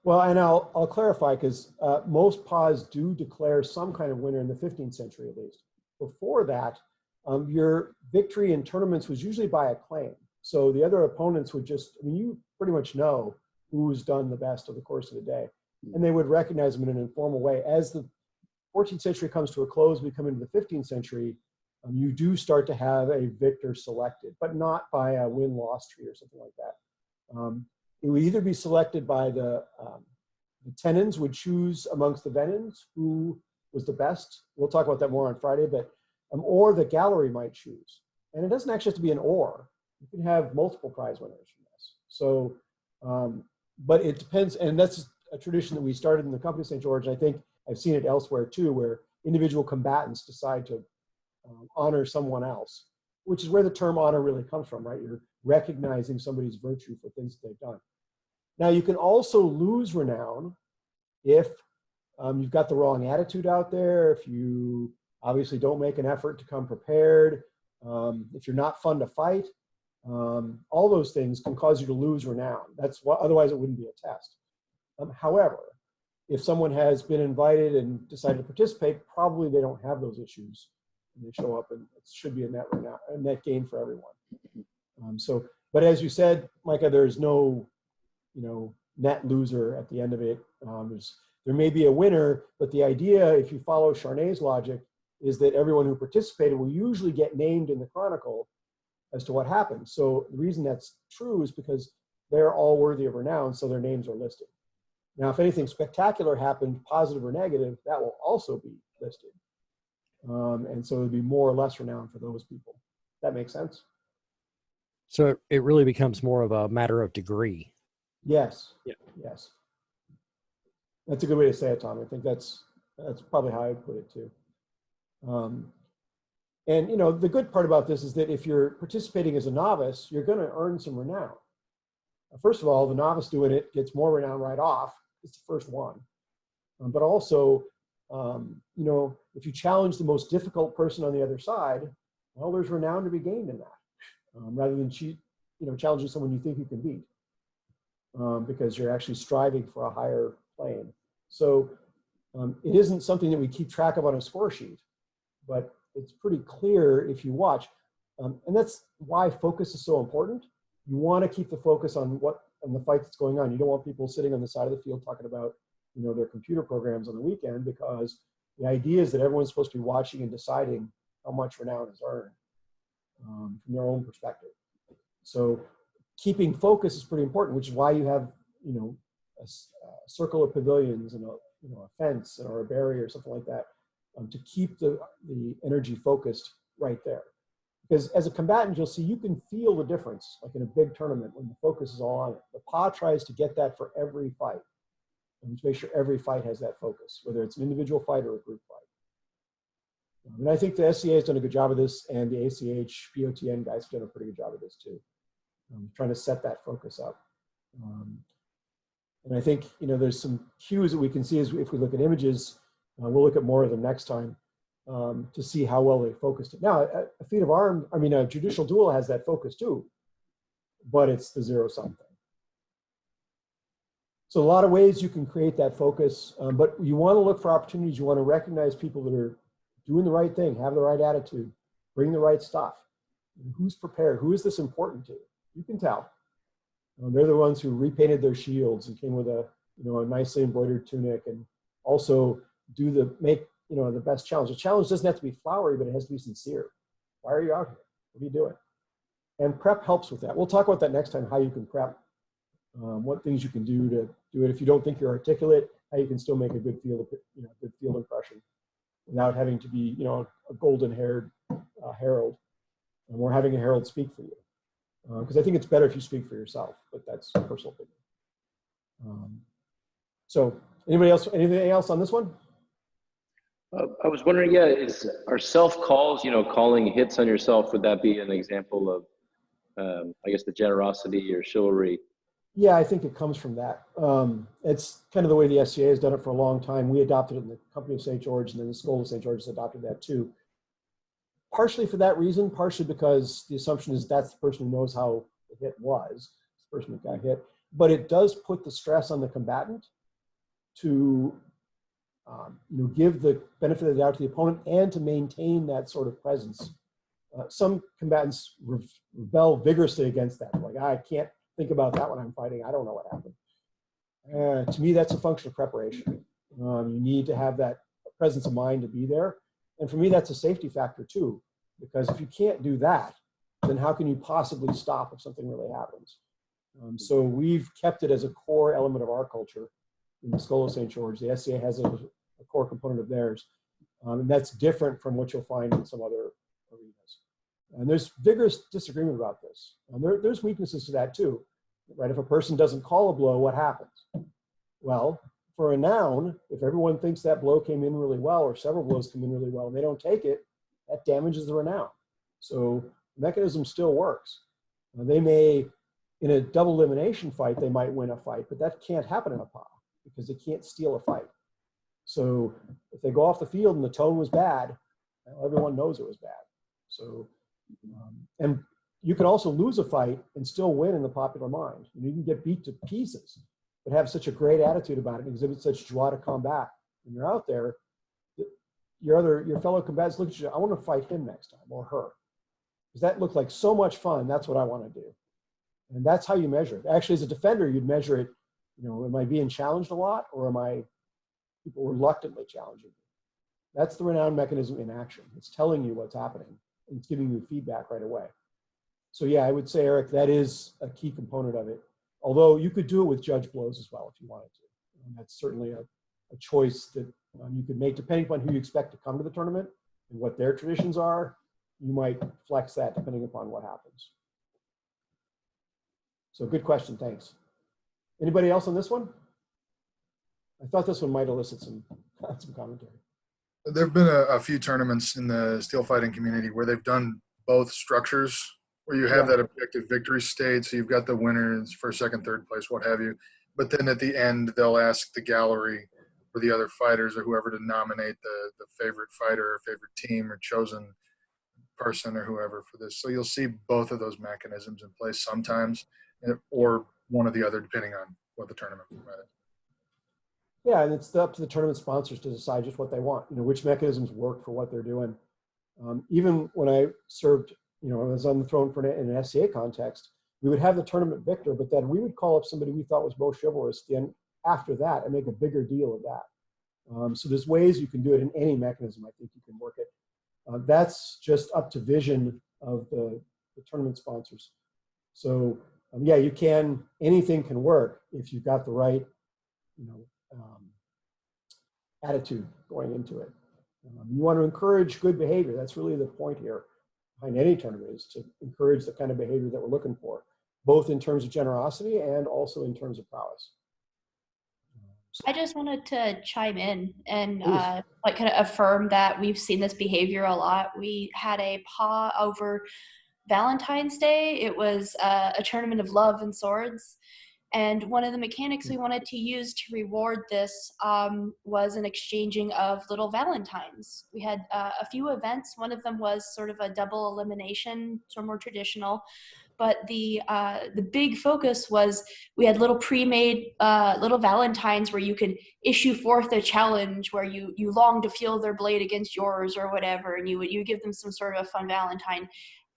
Well, and I'll clarify because most pods do declare some kind of winner in the 15th century at least. Before that, your victory in tournaments was usually by acclaim. So the other opponents would you pretty much know who's done the best over the course of the day. And they would recognize them in an informal way. As the 14th century comes to a close, we come into the 15th century, you do start to have a victor selected, but not by a win-loss tree or something like that. It would either be selected by the tenons would choose amongst the venons who was the best. We'll talk about that more on Friday, but or the gallery might choose. And it doesn't actually have to be an or. You can have multiple prize winners from this. So, but it depends, and that's a tradition that we started in the company St. George. And I think I've seen it elsewhere too, where individual combatants decide to honor someone else. which is where the term honor really comes from, right? You're recognizing somebody's virtue for things that they've done. Now, you can also lose renown if you've got the wrong attitude out there, if you obviously don't make an effort to come prepared, if you're not fun to fight. All those things can cause you to lose renown. That's why, otherwise it wouldn't be a test. However, if someone has been invited and decided to participate, probably they don't have those issues. And they show up, and it should be a net gain for everyone. But as you said, Micah, there's no, net loser at the end of it. There may be a winner, but the idea, if you follow Charnay's logic, is that everyone who participated will usually get named in the chronicle as to what happened. So the reason that's true is because they're all worthy of renown, so their names are listed. Now, if anything spectacular happened, positive or negative, that will also be listed. And so it would be more or less renown for those people. That makes sense? So it really becomes more of a matter of degree. Yes. Yeah. Yes. That's a good way to say it, Tom. I think that's probably how I'd put it too. And the good part about this is that if you're participating as a novice, you're going to earn some renown. First of all, the novice doing it gets more renown right off. It's the first one. But also, if you challenge the most difficult person on the other side, well, there's renown to be gained in that, rather than challenging someone you think you can beat, because you're actually striving for a higher plane. So it isn't something that we keep track of on a score sheet, but it's pretty clear if you watch. And that's why focus is so important. You want to keep the focus on the fight that's going on. You don't want people sitting on the side of the field talking about their computer programs on the weekend, because the idea is that everyone's supposed to be watching and deciding how much renown is earned from their own perspective. So keeping focus is pretty important, which is why you have a circle of pavilions and a fence or a barrier or something like that, to keep the energy focused right there. Because as a combatant, you'll see you can feel the difference, like in a big tournament when the focus is all on it. The PA tries to get that for every fight, and to make sure every fight has that focus, whether it's an individual fight or a group fight. And I think the SCA has done a good job of this, and the ACH, BOTN guys have done a pretty good job of this too, trying to set that focus up. And I think there's some cues that we can see as if we look at images. We'll look at more of them next time to see how well they focused it. Now, a feat of arms, a judicial duel has that focus too, but it's the zero-sum thing. So a lot of ways you can create that focus, but you want to look for opportunities. You want to recognize people that are doing the right thing, have the right attitude, bring the right stuff. Who's prepared? Who is this important to? You can tell. They're the ones who repainted their shields and came with a nicely embroidered tunic, and also make the best challenge. The challenge doesn't have to be flowery, but it has to be sincere. Why are you out here? What are you doing? And prep helps with that. We'll talk about that next time, how you can prep, what things you can do to do it. If you don't think you're articulate, how you can still make a good field impression without having to be, a golden-haired herald, or having a herald speak for you. Because I think it's better if you speak for yourself, but that's a personal opinion. So anything else on this one? I was wondering, are self-calls, calling hits on yourself, would that be an example of, I guess, the generosity or chivalry? Yeah, I think it comes from that. It's kind of the way the SCA has done it for a long time. We adopted it in the Company of St. George, and then the School of St. George has adopted that too. Partially for that reason, partially because the assumption is that's the person who knows how the hit was, the person that got hit. But it does put the stress on the combatant to give the benefit of the doubt to the opponent and to maintain that sort of presence. Some combatants rebel vigorously against that. Like, I can't think about that when I'm fighting. I don't know what happened. To me, that's a function of preparation. You need to have that presence of mind to be there. And for me, that's a safety factor too, because if you can't do that, then how can you possibly stop if something really happens? So we've kept it as a core element of our culture in the School of St. George. The SCA has a core component of theirs. And that's different from what you'll find in some other arenas. And there's vigorous disagreement about this. And there's weaknesses to that too, right? If a person doesn't call a blow, what happens? Well, for a noun, if everyone thinks that blow came in really well, or several blows come in really well, and they don't take it, that damages the renown. So The mechanism still works. They may, in a double elimination fight, they might win a fight, but that can't happen in a PA because they can't steal a fight. So if they go off the field and the tone was bad, well, everyone knows it was bad. So, and you can also lose a fight and still win in the popular mind. You can get beat to pieces, but have such a great attitude about it and exhibit such joie de combat. When you're out there, your fellow combatants look at you, I want to fight him next time, or her. Because that looked like so much fun, that's what I want to do. And that's how you measure it. Actually, as a defender, you'd measure it, am I being challenged a lot, or am I people reluctantly challenging me? That's the Renown mechanism in action. It's telling you what's happening, and it's giving you feedback right away. So yeah, I would say, Eric, that is a key component of it. Although you could do it with judge blows as well if you wanted to. And that's certainly a choice that you could make depending upon who you expect to come to the tournament and what their traditions are. You might flex that depending upon what happens. So good question, thanks. Anybody else on this one? I thought this one might elicit some commentary. There have been a few tournaments in the steel fighting community where they've done both structures, where you have that objective victory state. So you've got the winners, first, second, third place, what have you. But then at the end, they'll ask the gallery or the other fighters or whoever to nominate the favorite fighter or favorite team or chosen person or whoever for this. So you'll see both of those mechanisms in place sometimes, or one or the other, depending on what the tournament format is. Yeah, and it's up to the tournament sponsors to decide just what they want, which mechanisms work for what they're doing. Even when I served, I was on the throne in an SCA context, we would have the tournament victor, but then we would call up somebody we thought was most chivalrous then after that and make a bigger deal of that. So there's ways you can do it in any mechanism. I think you can work it. That's just up to vision of the tournament sponsors. So yeah, anything can work if you've got the right, attitude going into it. You want to encourage good behavior. That's really the point here behind any tournament, is to encourage the kind of behavior that we're looking for, both in terms of generosity and also in terms of prowess. I just wanted to chime in and kind of affirm that we've seen this behavior a lot. We had a PA over Valentine's Day. It was a tournament of love and swords. And one of the mechanics we wanted to use to reward this was an exchanging of little valentines. We had a few events. One of them was sort of a double elimination, so more traditional. But the big focus was we had little pre-made little valentines where you could issue forth a challenge where you long to feel their blade against yours or whatever, and you give them some sort of a fun valentine.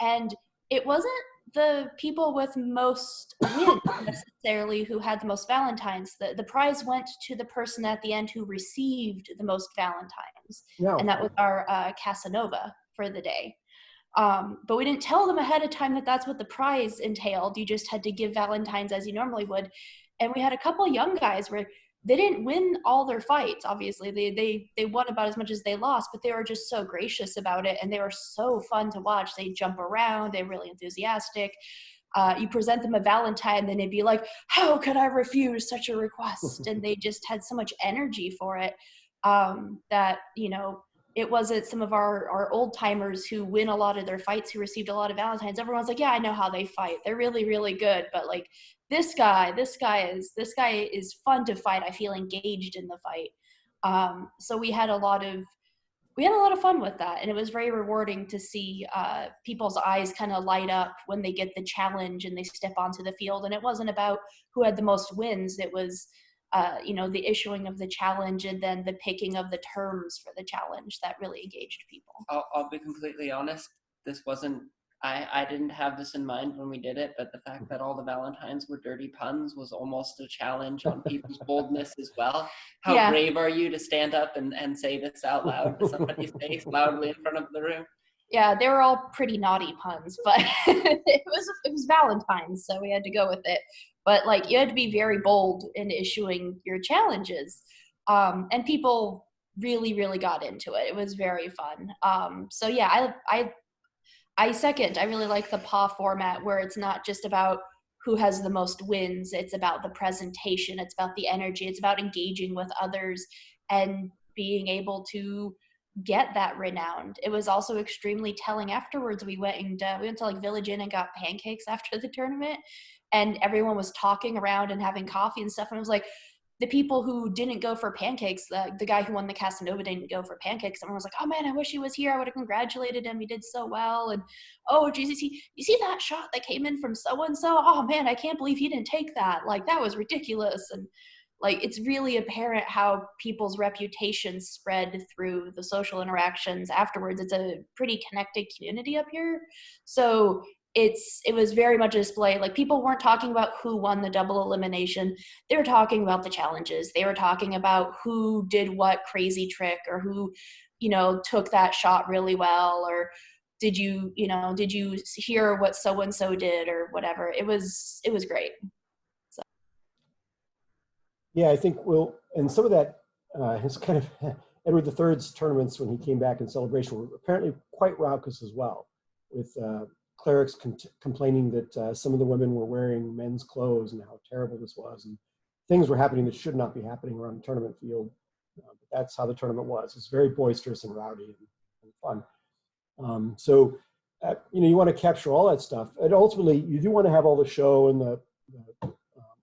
And it wasn't the people with most wins necessarily who had the most valentines. The prize went to the person at the end who received the most valentines. Yeah. And that was our Casanova for the day. But we didn't tell them ahead of time that that's what the prize entailed. You just had to give valentines as you normally would. And we had a couple young guys where they didn't win all their fights, obviously. They won about as much as they lost, but they were just so gracious about it, and they were so fun to watch. They jump around, they're really enthusiastic. You present them a valentine, then they'd be like, how could I refuse such a request? And they just had so much energy for it that, it wasn't some of our old timers who win a lot of their fights who received a lot of valentines. Everyone's like, yeah, I know how they fight. They're really, really good. But like this guy is fun to fight. I feel engaged in the fight. So we had a lot of fun with that. And it was very rewarding to see people's eyes kind of light up when they get the challenge and they step onto the field. And it wasn't about who had the most wins. It was the issuing of the challenge and then the picking of the terms for the challenge that really engaged people. I'll be completely honest. This wasn't, I didn't have this in mind when we did it, but the fact that all the Valentines were dirty puns was almost a challenge on people's boldness as well. How brave are you to stand up and say this out loud to somebody's face loudly in front of the room? Yeah, they were all pretty naughty puns, but it was Valentine's, so we had to go with it. But like, you had to be very bold in issuing your challenges, and people really, really got into it. It was very fun. So yeah, I second. I really like the PA format where it's not just about who has the most wins. It's about the presentation. It's about the energy. It's about engaging with others and being able to get that renowned. It was also extremely telling afterwards. We went to like Village Inn and got pancakes after the tournament, and everyone was talking around and having coffee and stuff. And it was like, the people who didn't go for pancakes, the guy who won the Casanova didn't go for pancakes. Everyone was like, oh man, I wish he was here. I would have congratulated him. He did so well. And oh, Jesus, you see that shot that came in from so-and-so? Oh man, I can't believe he didn't take that. Like, that was ridiculous. And like, it's really apparent how people's reputations spread through the social interactions afterwards. It's a pretty connected community up here. So it was very much a display. Like, people weren't talking about who won the double elimination. They were talking about the challenges. They were talking about who did what crazy trick, or who, took that shot really well, or did you hear what so-and-so did, or whatever. It was great. So. Yeah, I think and some of that has kind of, Edward III's tournaments when he came back in Celebration were apparently quite raucous as well, with clerics complaining that some of the women were wearing men's clothes and how terrible this was, and things were happening that should not be happening around the tournament field. But that's how the tournament was. It's very boisterous and rowdy and fun. So you want to capture all that stuff, and ultimately you do want to have all the show and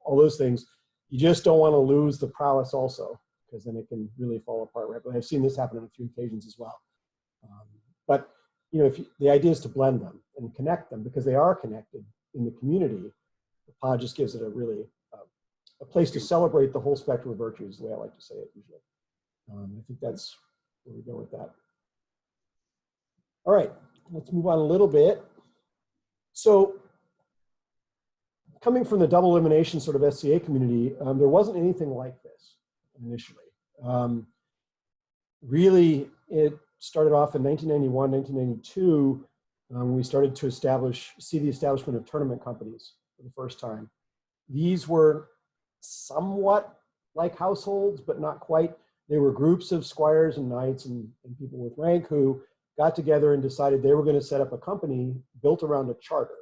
all those things. You just don't want to lose the prowess also, because then it can really fall apart. Right? But I've seen this happen on a few occasions as well. But the idea is to blend them and connect them, because they are connected in the community. The pod just gives it a place to celebrate the whole spectrum of virtues, is the way I like to say it usually. I think that's where we go with that. All right, let's move on a little bit. So coming from the double elimination sort of SCA community, there wasn't anything like this initially. Really, it started off in 1991, 1992, we started to see the establishment of tournament companies for the first time. These were somewhat like households, but not quite. They were groups of squires and knights and people with rank who got together and decided they were going to set up a company built around a charter.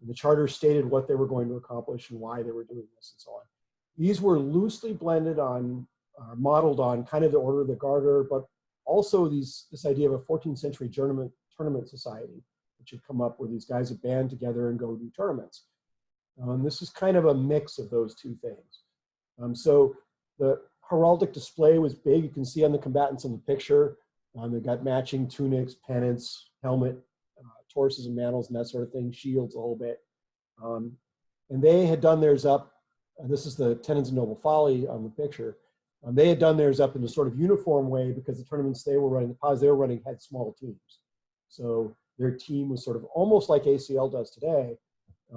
And the charter stated what they were going to accomplish and why they were doing this and so on. These were loosely blended on, modeled on kind of the Order of the Garter, but also this idea of a 14th century tournament society, which had come up where these guys would band together and go do tournaments. This is kind of a mix of those two things. So the heraldic display was big. You can see on the combatants in the picture. They got matching tunics, pennants, helmet, torses and mantles and that sort of thing, shields a whole bit. And they had done theirs up, this is the Tenons of Noble Folly on the picture. They had done theirs up in a sort of uniform way, because the tournaments they were running, the pods they were running had small teams. So their team was sort of almost like ACL does today.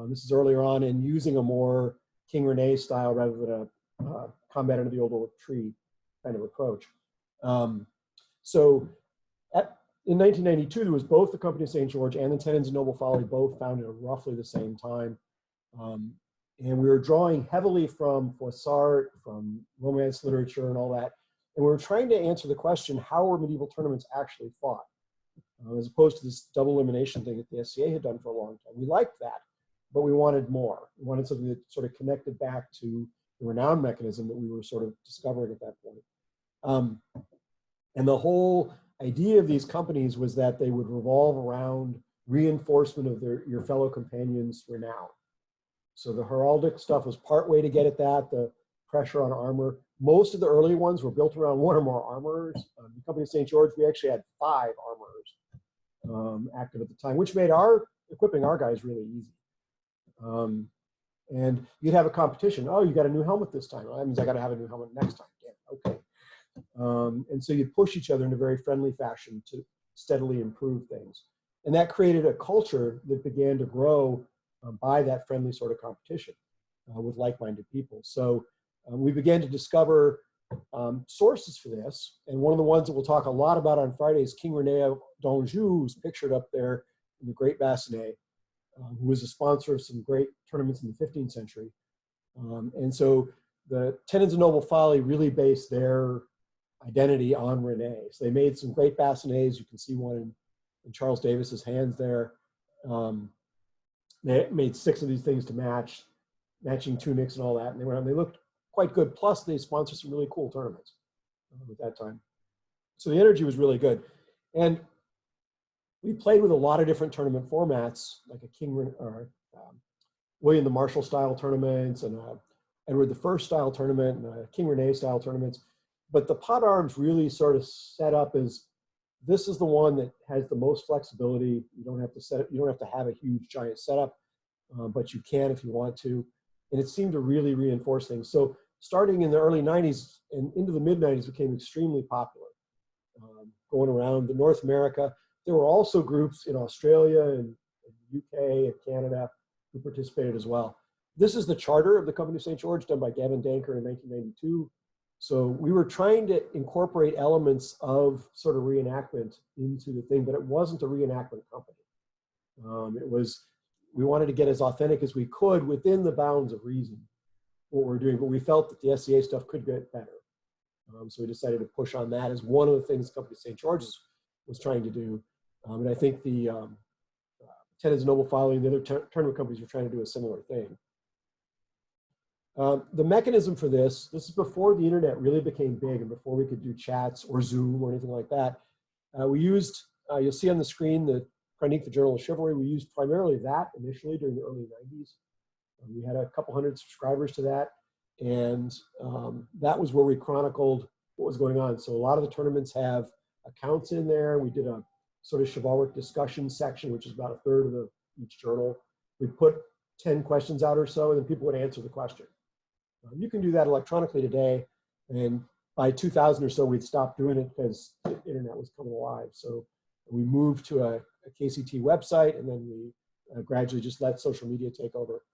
This is earlier on, and using a more King Rene style rather than a combat under the old oak tree kind of approach. So in 1992, there was both the Company of St. George and the Tenons of Noble Folly, both founded at roughly the same time. And we were drawing heavily from Froissart, from Romance literature and all that. And we were trying to answer the question, how were medieval tournaments actually fought? As opposed to this double elimination thing that the SCA had done for a long time. We liked that, but we wanted more. We wanted something that sort of connected back to the Renown mechanism that we were sort of discovering at that point. And the whole idea of these companies was that they would revolve around reinforcement of your fellow companions' renown. So the heraldic stuff was part way to get at that, the pressure on armor. Most of the early ones were built around one or more armorers. The Company of St. George, we actually had 5 armorers active at the time, which made equipping our guys really easy. And you'd have a competition. Oh, you got a new helmet this time. Well, that means I got to have a new helmet next time. Yeah, okay. And so you'd push each other in a very friendly fashion to steadily improve things. And that created a culture that began to grow by that friendly sort of competition with like-minded people. So we began to discover sources for this. And one of the ones that we'll talk a lot about on Friday is King Rene d'Anjou, who's pictured up there in the Great Bassinet, who was a sponsor of some great tournaments in the 15th century. And so the Tenons of Noble Folly really based their identity on Rene. So they made some great bassinets. You can see one in Charles Davis's hands there. They made 6 of these things to match, matching tunics and all that. And they looked quite good. Plus, they sponsored some really cool tournaments at that time. So the energy was really good. And we played with a lot of different tournament formats, like a William the Marshall style tournaments and Edward I style tournament and King Rene style tournaments. But the pot arms really sort of set up as, this is the one that has the most flexibility. You don't have to set it, you don't have to have a huge giant setup, but you can if you want to. And it seemed to really reinforce things. So starting in the early 90s and into the mid 90s became extremely popular. Going around the North America, there were also groups in Australia and UK and Canada who participated as well. This is the charter of the Company of St. George done by Gavin Danker in 1992. So we were trying to incorporate elements of sort of reenactment into the thing, but it wasn't a reenactment company. We wanted to get as authentic as we could within the bounds of reason what we're doing, but we felt that the SCA stuff could get better. So we decided to push on that as one of the things the Company of St. George's was trying to do. And I think the Tenants Noble Following, the other tournament companies were trying to do a similar thing. The mechanism for this is before the internet really became big and before we could do chats or Zoom or anything like that. We used, you'll see on the screen, the Chronique, the Journal of Chivalry. We used primarily that initially during the early 90s. We had a couple hundred subscribers to that. And that was where we chronicled what was going on. So a lot of the tournaments have accounts in there. We did a sort of chivalric discussion section, which is about a third of each journal. We put 10 questions out or so, and then people would answer the question. You can do that electronically today. And by 2000 or so, we'd stopped doing it because the internet was coming alive. So we moved to a KCT website, and then we gradually just let social media take over.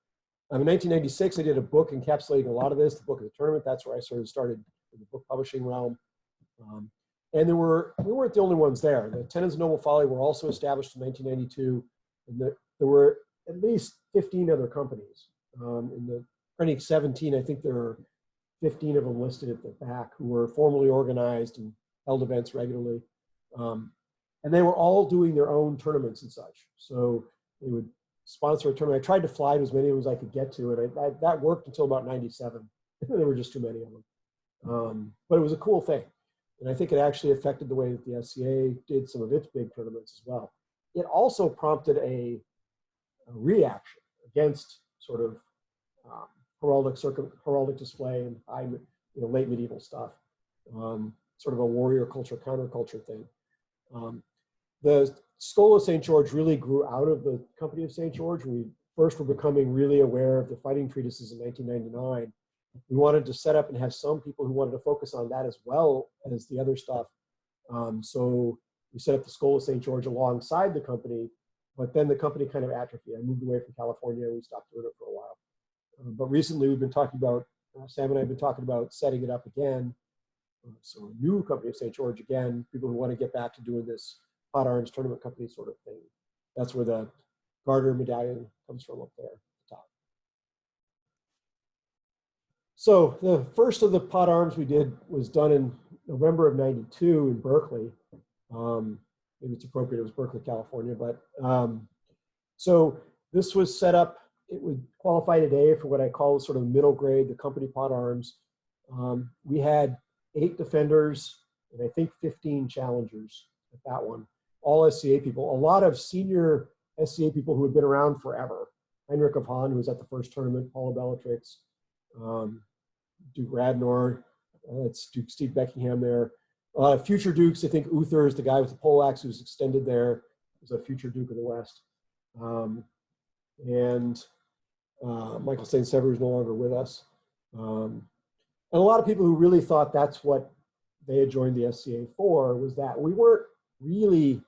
In 1996, I did a book encapsulating a lot of this, the Book of the Tournament. That's where I sort of started in the book publishing realm. And we weren't the only ones there. The Tenants Noble Folly were also established in 1992, and there were at least 15 other companies. In the Chronique 17, I think there are 15 of them listed at the back who were formally organized and held events regularly. And they were all doing their own tournaments and such. So they would sponsor a tournament. I tried to fly to as many of them as I could get to, and that worked until about 97. There were just too many of them. But it was a cool thing. And I think it actually affected the way that the SCA did some of its big tournaments as well. It also prompted a reaction against sort of heraldic display and late medieval stuff, sort of a warrior culture, counterculture thing. The School of St. George really grew out of the Company of St. George. We first were becoming really aware of the fighting treatises in 1999. We wanted to set up and have some people who wanted to focus on that as well as the other stuff. So we set up the School of St. George alongside the company, but then the company kind of atrophied. I moved away from California. We stopped doing it for a while. But recently we've been talking about, Sam and I have been talking about setting it up again. So a new Company of St. George again, people who want to get back to doing this hot arms tournament company sort of thing. That's where the garter medallion comes from up there at the top. So the first of the pot arms we did was done in November of '92 in Berkeley. Maybe it's appropriate, it was Berkeley, California, but so this was set up, it would qualify today for what I call sort of middle grade, the company pot arms. We had 8 defenders and I think 15 challengers at that one, all SCA people, a lot of senior SCA people who had been around forever. Heinrich of Hahn, who was at the first tournament, Paula Bellatrix, Duke Radnor, that's Duke Steve Beckingham there. Future Dukes, I think Uther is the guy with the poleaxe who's extended there, is a future Duke of the West. Michael St. Sever is no longer with us. And a lot of people who really thought that's what they had joined the SCA for was that we weren't really,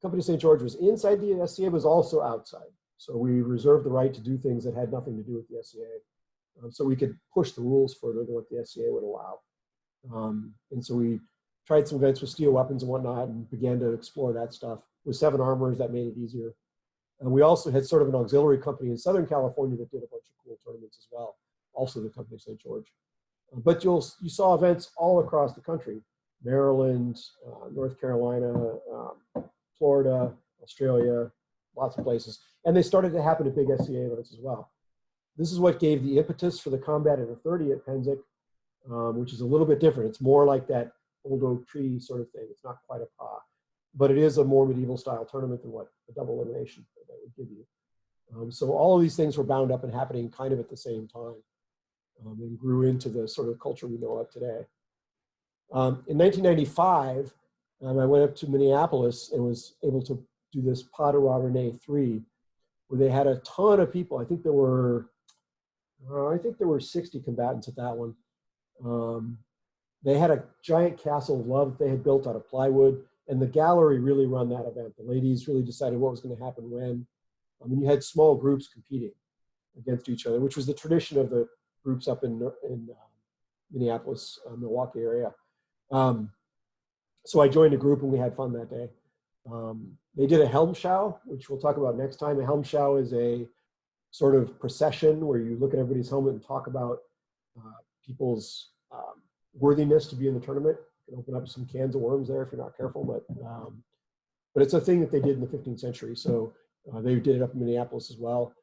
Company St. George was inside the SCA, was also outside. So we reserved the right to do things that had nothing to do with the SCA. So we could push the rules further than what the SCA would allow. And so we tried some events with steel weapons and whatnot and began to explore that stuff. With 7 Armors, that made it easier. And we also had sort of an auxiliary company in Southern California that did a bunch of cool tournaments as well, also the Company of St. George. But you saw events all across the country, Maryland, North Carolina, Florida, Australia, lots of places. And they started to happen at big SCA events as well. This is what gave the impetus for the Combat in the 30 at Penzic, which is a little bit different. It's more like that old oak tree sort of thing. It's not quite a PA, but it is a more medieval style tournament than what a double elimination event would give you. So all of these things were bound up and happening kind of at the same time, and grew into the sort of culture we know of today. In 1995, I went up to Minneapolis and was able to do this Pas de Roi Rene 3, where they had a ton of people. I think there were 60 combatants at that one. They had a giant castle of love that they had built out of plywood, and the gallery really run that event. The ladies really decided what was going to happen when. I mean, you had small groups competing against each other, which was the tradition of the groups up in Minneapolis, Milwaukee area. So I joined a group and we had fun that day. They did a Helmschau, which we'll talk about next time. A Helmschau is a sort of procession where you look at everybody's helmet and talk about people's worthiness to be in the tournament. You can open up some cans of worms there if you're not careful, but it's a thing that they did in the 15th century. So they did it up in Minneapolis as well.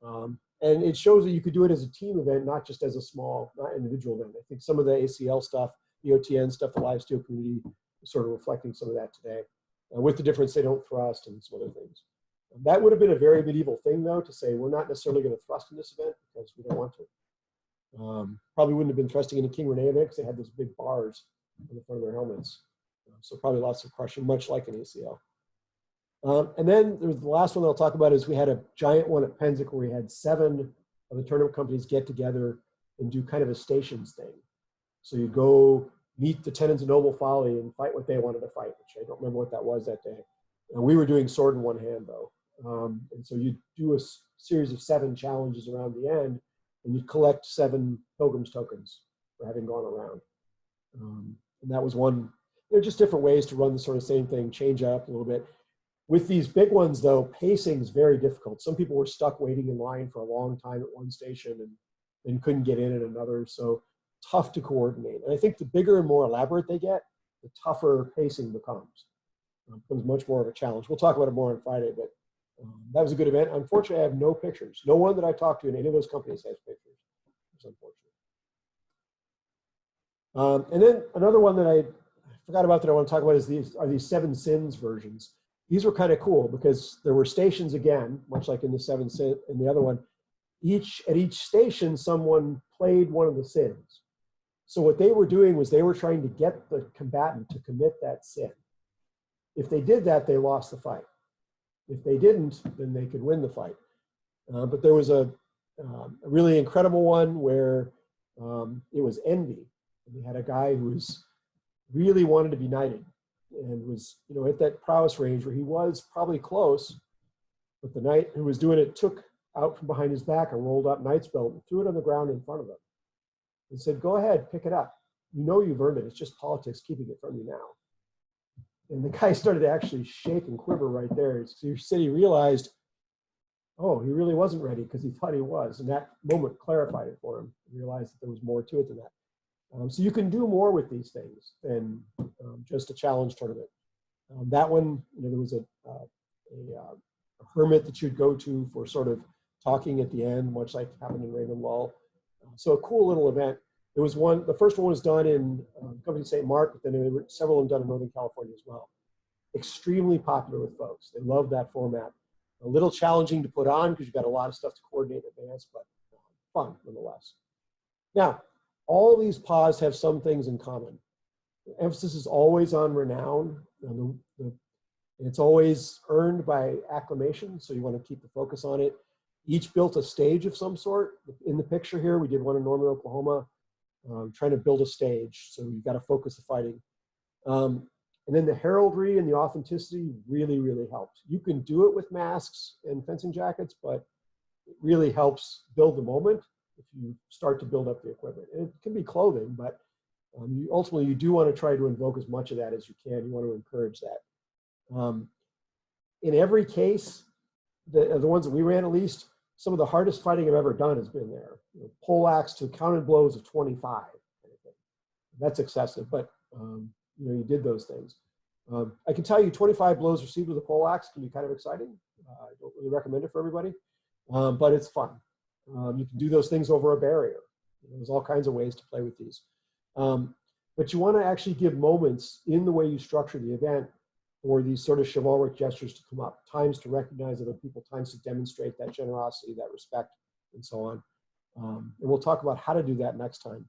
And it shows that you could do it as a team event, not just as a small, not individual event. I think some of the ACL stuff, the OTN stuff, the live steel community is sort of reflecting some of that today, with the difference they don't thrust and some other things. That would have been a very medieval thing, though, to say we're not necessarily going to thrust in this event because we don't want to. Probably wouldn't have been thrusting in a King Rene event because they had those big bars on the front of their helmets. So probably lots of crushing, much like an ACL. And then the last one I'll talk about is we had a giant one at Penzic where we had 7 of the tournament companies get together and do kind of a stations thing. So you go meet the tenants of noble folly and fight what they wanted to fight, which I don't remember what that was that day. And we were doing sword in one hand, though. And so you do a series of 7 challenges around the end, and you collect 7 pilgrims tokens for having gone around. And that was one. They're just different ways to run the sort of same thing, change up a little bit. With these big ones, though, pacing is very difficult. Some people were stuck waiting in line for a long time at one station and couldn't get in at another. So tough to coordinate. And I think the bigger and more elaborate they get, the tougher pacing becomes. It becomes much more of a challenge. We'll talk about it more on Friday, but that was a good event. Unfortunately, I have no pictures. No one that I talked to in any of those companies has pictures. It's unfortunate. And then another one that I forgot about that I want to talk about is these 7 Sins versions. These were kind of cool because there were stations again, much like in the 7 Sins and the other one. At each station, someone played one of the sins. So what they were doing was they were trying to get the combatant to commit that sin. If they did that, they lost the fight. If they didn't, then they could win the fight. But there was a really incredible one where it was envy. And we had a guy who really wanted to be knighted and was, at that prowess range where he was probably close, but the knight who was doing it took out from behind his back a rolled up knight's belt and threw it on the ground in front of him and said, "Go ahead, pick it up. You know you've earned it. It's just politics keeping it from you now." And the guy started to actually shake and quiver right there. So he realized, oh, he really wasn't ready because he thought he was. And that moment clarified it for him. He realized that there was more to it than that. So you can do more with these things than just a challenge tournament. That one, there was a hermit that you'd go to for sort of talking at the end, much like happened in Raymond Lull. So a cool little event. There was one, the first one was done in company St. Mark, but then there were several of them done in Northern California as well. Extremely popular with folks. They love that format. A little challenging to put on because you've got a lot of stuff to coordinate in advance, but fun nonetheless. Now, all these PAs have some things in common. The emphasis is always on renown. It's always earned by acclamation, so you want to keep the focus on it. Each built a stage of some sort. In the picture here, we did one in Norman, Oklahoma, trying to build a stage, so you've got to focus the fighting. And then the heraldry and the authenticity really, really helps. You can do it with masks and fencing jackets, but it really helps build the moment if you start to build up the equipment. And it can be clothing, but ultimately you do want to try to invoke as much of that as you can. You want to encourage that. In every case, the ones that we ran at least, some of the hardest fighting I've ever done has been there. Pole axe to counted blows of 25. That's excessive, but you did those things. I can tell you 25 blows received with a pole axe can be kind of exciting. I don't really recommend it for everybody, but it's fun. You can do those things over a barrier. There's all kinds of ways to play with these. but you want to actually give moments in the way you structure the event for these sort of chivalric gestures to come up, times to recognize other people, times to demonstrate that generosity, that respect, and so on. And we'll talk about how to do that next time.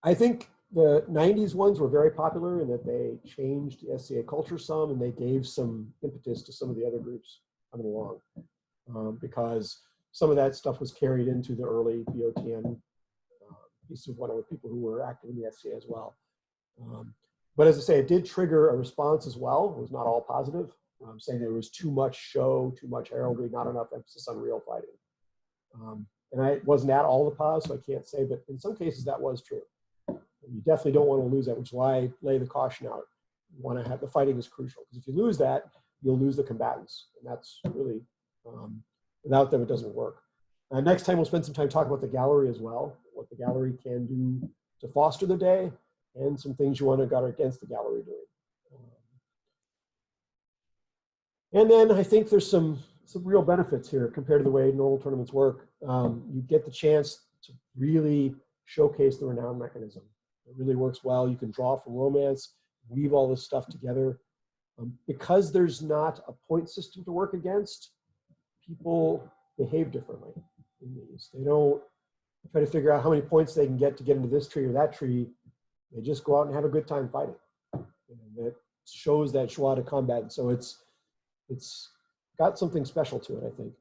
I think the 90s ones were very popular in that they changed the SCA culture some, and they gave some impetus to some of the other groups coming along, because some of that stuff was carried into the early BOTN piece of one with people who were active in the SCA as well. But as I say, it did trigger a response as well. It was not all positive, saying there was too much show, too much heraldry, not enough emphasis on real fighting. And I wasn't at all the PAs, so I can't say, but in some cases that was true. And you definitely don't want to lose that, which is why I lay the caution out. You want to have, the fighting is crucial, because if you lose that, you'll lose the combatants. And that's really, without them, it doesn't work. Next time we'll spend some time talking about the gallery as well, what the gallery can do to foster the day, and some things you want to guard against the gallery doing. And then I think there's some real benefits here compared to the way normal tournaments work. You get the chance to really showcase the Renown mechanism. It really works well. You can draw from romance, weave all this stuff together. Because there's not a point system to work against, people behave differently in these. They don't try to figure out how many points they can get into this tree or that tree. They just go out and have a good time fighting. And it shows that joie de combat. And so it's got something special to it, I think.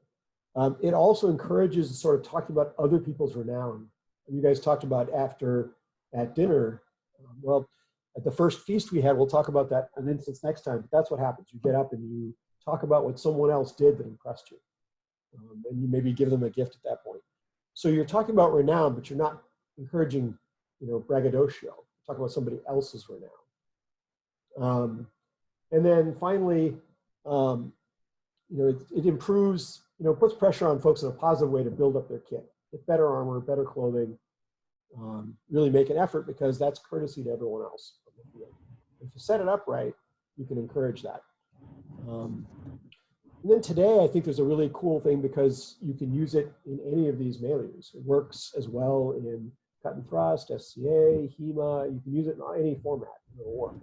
It also encourages sort of talking about other people's renown. And you guys talked about at dinner. Well, at the first feast we had, we'll talk about that an instance next time. But that's what happens. You get up and you talk about what someone else did that impressed you. And you maybe give them a gift at that point. So you're talking about renown, but you're not encouraging, braggadocio. You're talking about somebody else's renown. And then finally, it improves, puts pressure on folks in a positive way to build up their kit. Get better armor, better clothing, really make an effort, because that's courtesy to everyone else. If you set it up right, you can encourage that. And then today, I think there's a really cool thing, because you can use it in any of these menus. It works as well in cut and thrust, SCA, HEMA. You can use it in any format. It'll work.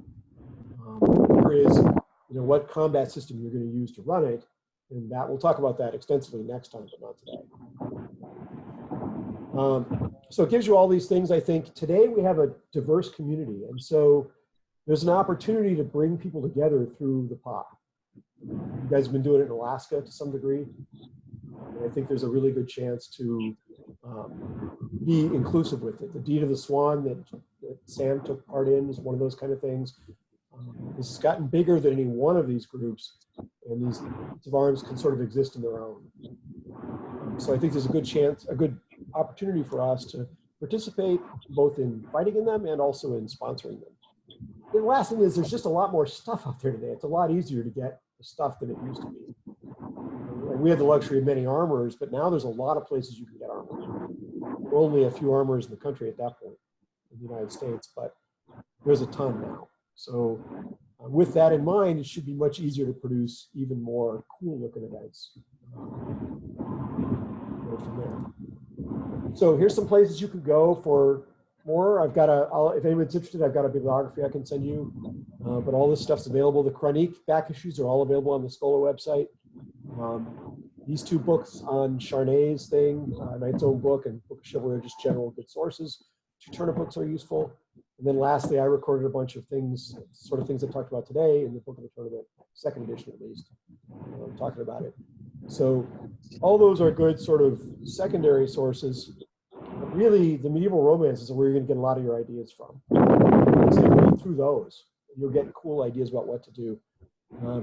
Here is, what combat system you're going to use to run it, and that we'll talk about that extensively next time, but not today. So it gives you all these things. I think today we have a diverse community, and so there's an opportunity to bring people together through the PA. You guys have been doing it in Alaska to some degree. And I think there's a really good chance to be inclusive with it. The Deed of the Swan that Sam took part in is one of those kind of things. This has gotten bigger than any one of these groups, and these of arms can sort of exist in their own. So I think there's a good opportunity for us to participate both in fighting in them and also in sponsoring them. And the last thing is, there's just a lot more stuff out there today. It's a lot easier to get the stuff than it used to be. And we had the luxury of many armors, but now there's a lot of places you can get armor. There are only a few armors in the country at that point in the United States, but there's a ton now. So with that in mind, it should be much easier to produce even more cool looking events. Go from there. So here's some places you can go for more. If anyone's interested, I've got a bibliography I can send you, but all this stuff's available. The Chronique back issues are all available on the Schola website. These two books on Charnay's thing, Knight's Own Book and Book of Chivalry, are just general good sources. Two Turner books are useful. And then lastly, I recorded a bunch of things, sort of things I talked about today in the Book of the Tournament, second edition at least, talking about it. So all those are good sort of secondary sources. But really, the medieval romances are where you're going to get a lot of your ideas from. So read through those. You'll get cool ideas about what to do.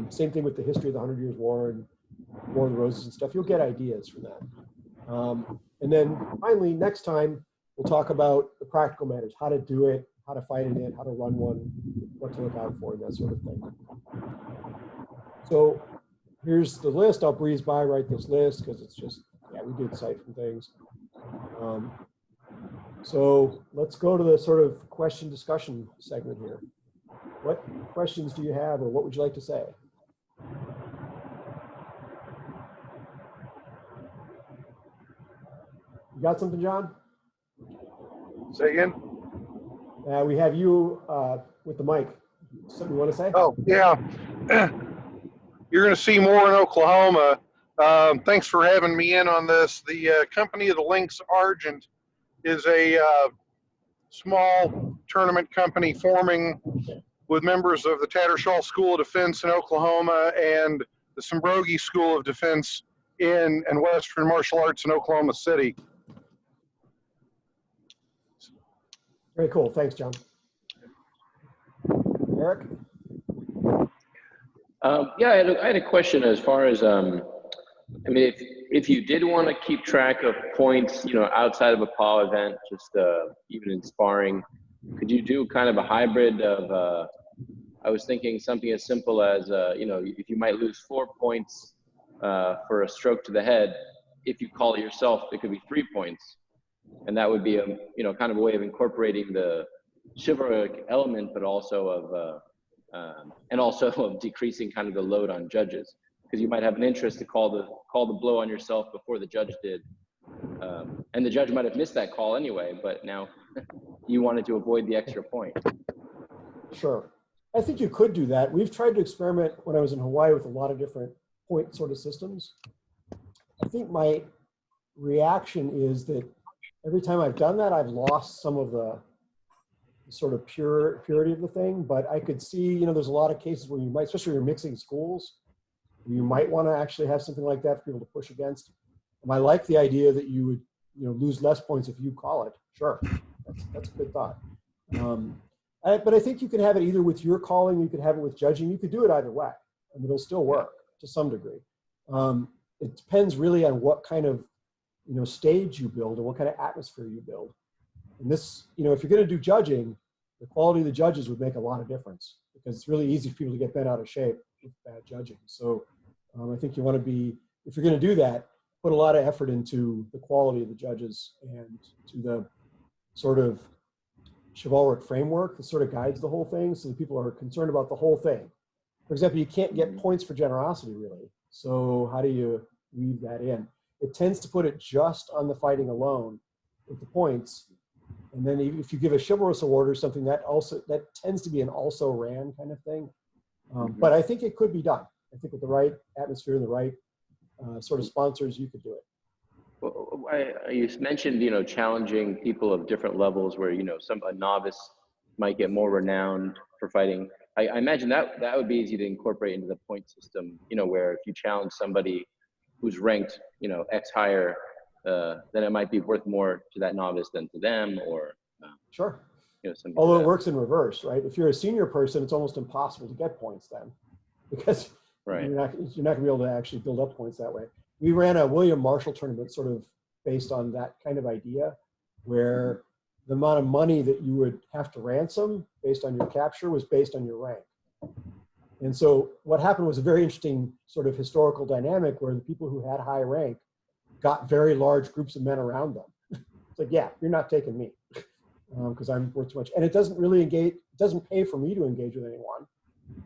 Same thing with the history of the 100 Years' War and War of the Roses and stuff. You'll get ideas from that. And then finally, next time, we'll talk about the practical matters, how to do it, how to fight in it, how to run one, what to look out for, and that sort of thing. So here's the list. I'll breeze by, write this list, because it's just, we did cite some things. So let's go to the sort of question discussion segment here. What questions do you have, or what would you like to say? You got something, John? Say again? We have you with the mic. Something you want to say? Oh, yeah. You're going to see more in Oklahoma. Thanks for having me in on this. The company of the Lynx Argent is a small tournament company forming with members of the Tattersall School of Defense in Oklahoma and the Sembrogi School of Defense in and Western Martial Arts in Oklahoma City. Very cool. Thanks, John. Eric? Yeah, I had a question as far as, I mean, if you did want to keep track of points, you know, outside of a PAW event, just even in sparring, could you do kind of a hybrid of, I was thinking something as simple as, you know, if you might lose 4 points for a stroke to the head, if you call it yourself, it could be 3 points. And that would be a, you know, kind of a way of incorporating the chivalric element, but also of decreasing kind of the load on judges, because you might have an interest to call the blow on yourself before the judge did, and the judge might have missed that call anyway, but now you wanted to avoid the extra point. Sure. I think you could do that. We've tried to experiment when I was in Hawaii with a lot of different point sort of systems. I think my reaction is that every time I've done that, I've lost some of the sort of purity of the thing. But I could see, you know, there's a lot of cases where you might, especially when you're mixing schools, you might want to actually have something like that for people to push against. I like the idea that you would, you know, lose less points if you call it. Sure, that's a good thought. But I think you can have it either with your calling, you could have it with judging. You could do it either way, and it'll still work to some degree. It depends really on what kind of, you know, stage you build and what kind of atmosphere you build. And this, you know, if you're going to do judging, the quality of the judges would make a lot of difference, because it's really easy for people to get bent out of shape with bad judging. So I think you want to be, if you're going to do that, put a lot of effort into the quality of the judges and to the sort of chivalric framework that sort of guides the whole thing, so that people are concerned about the whole thing. For example, you can't get points for generosity, really. So how do you weave that in? It tends to put it just on the fighting alone with the points. And then if you give a chivalrous award or something, that tends to be an also ran kind of thing. But I think it could be done. I think with the right atmosphere and the right sort of sponsors, you could do it. Well, you mentioned, you know, challenging people of different levels where, you know, a novice might get more renowned for fighting. I imagine that would be easy to incorporate into the point system, you know, where if you challenge somebody who's ranked, you know, X higher, then it might be worth more to that novice than to them, or sure. You know, although it works in reverse, right? If you're a senior person, it's almost impossible to get points then, because you're not going to be able to actually build up points that way. We ran a William Marshall tournament sort of based on that kind of idea, where the amount of money that you would have to ransom based on your capture was based on your rank. And so what happened was a very interesting sort of historical dynamic where the people who had high rank got very large groups of men around them. It's like, yeah, you're not taking me because I'm worth too much. And it doesn't really engage, it doesn't pay for me to engage with anyone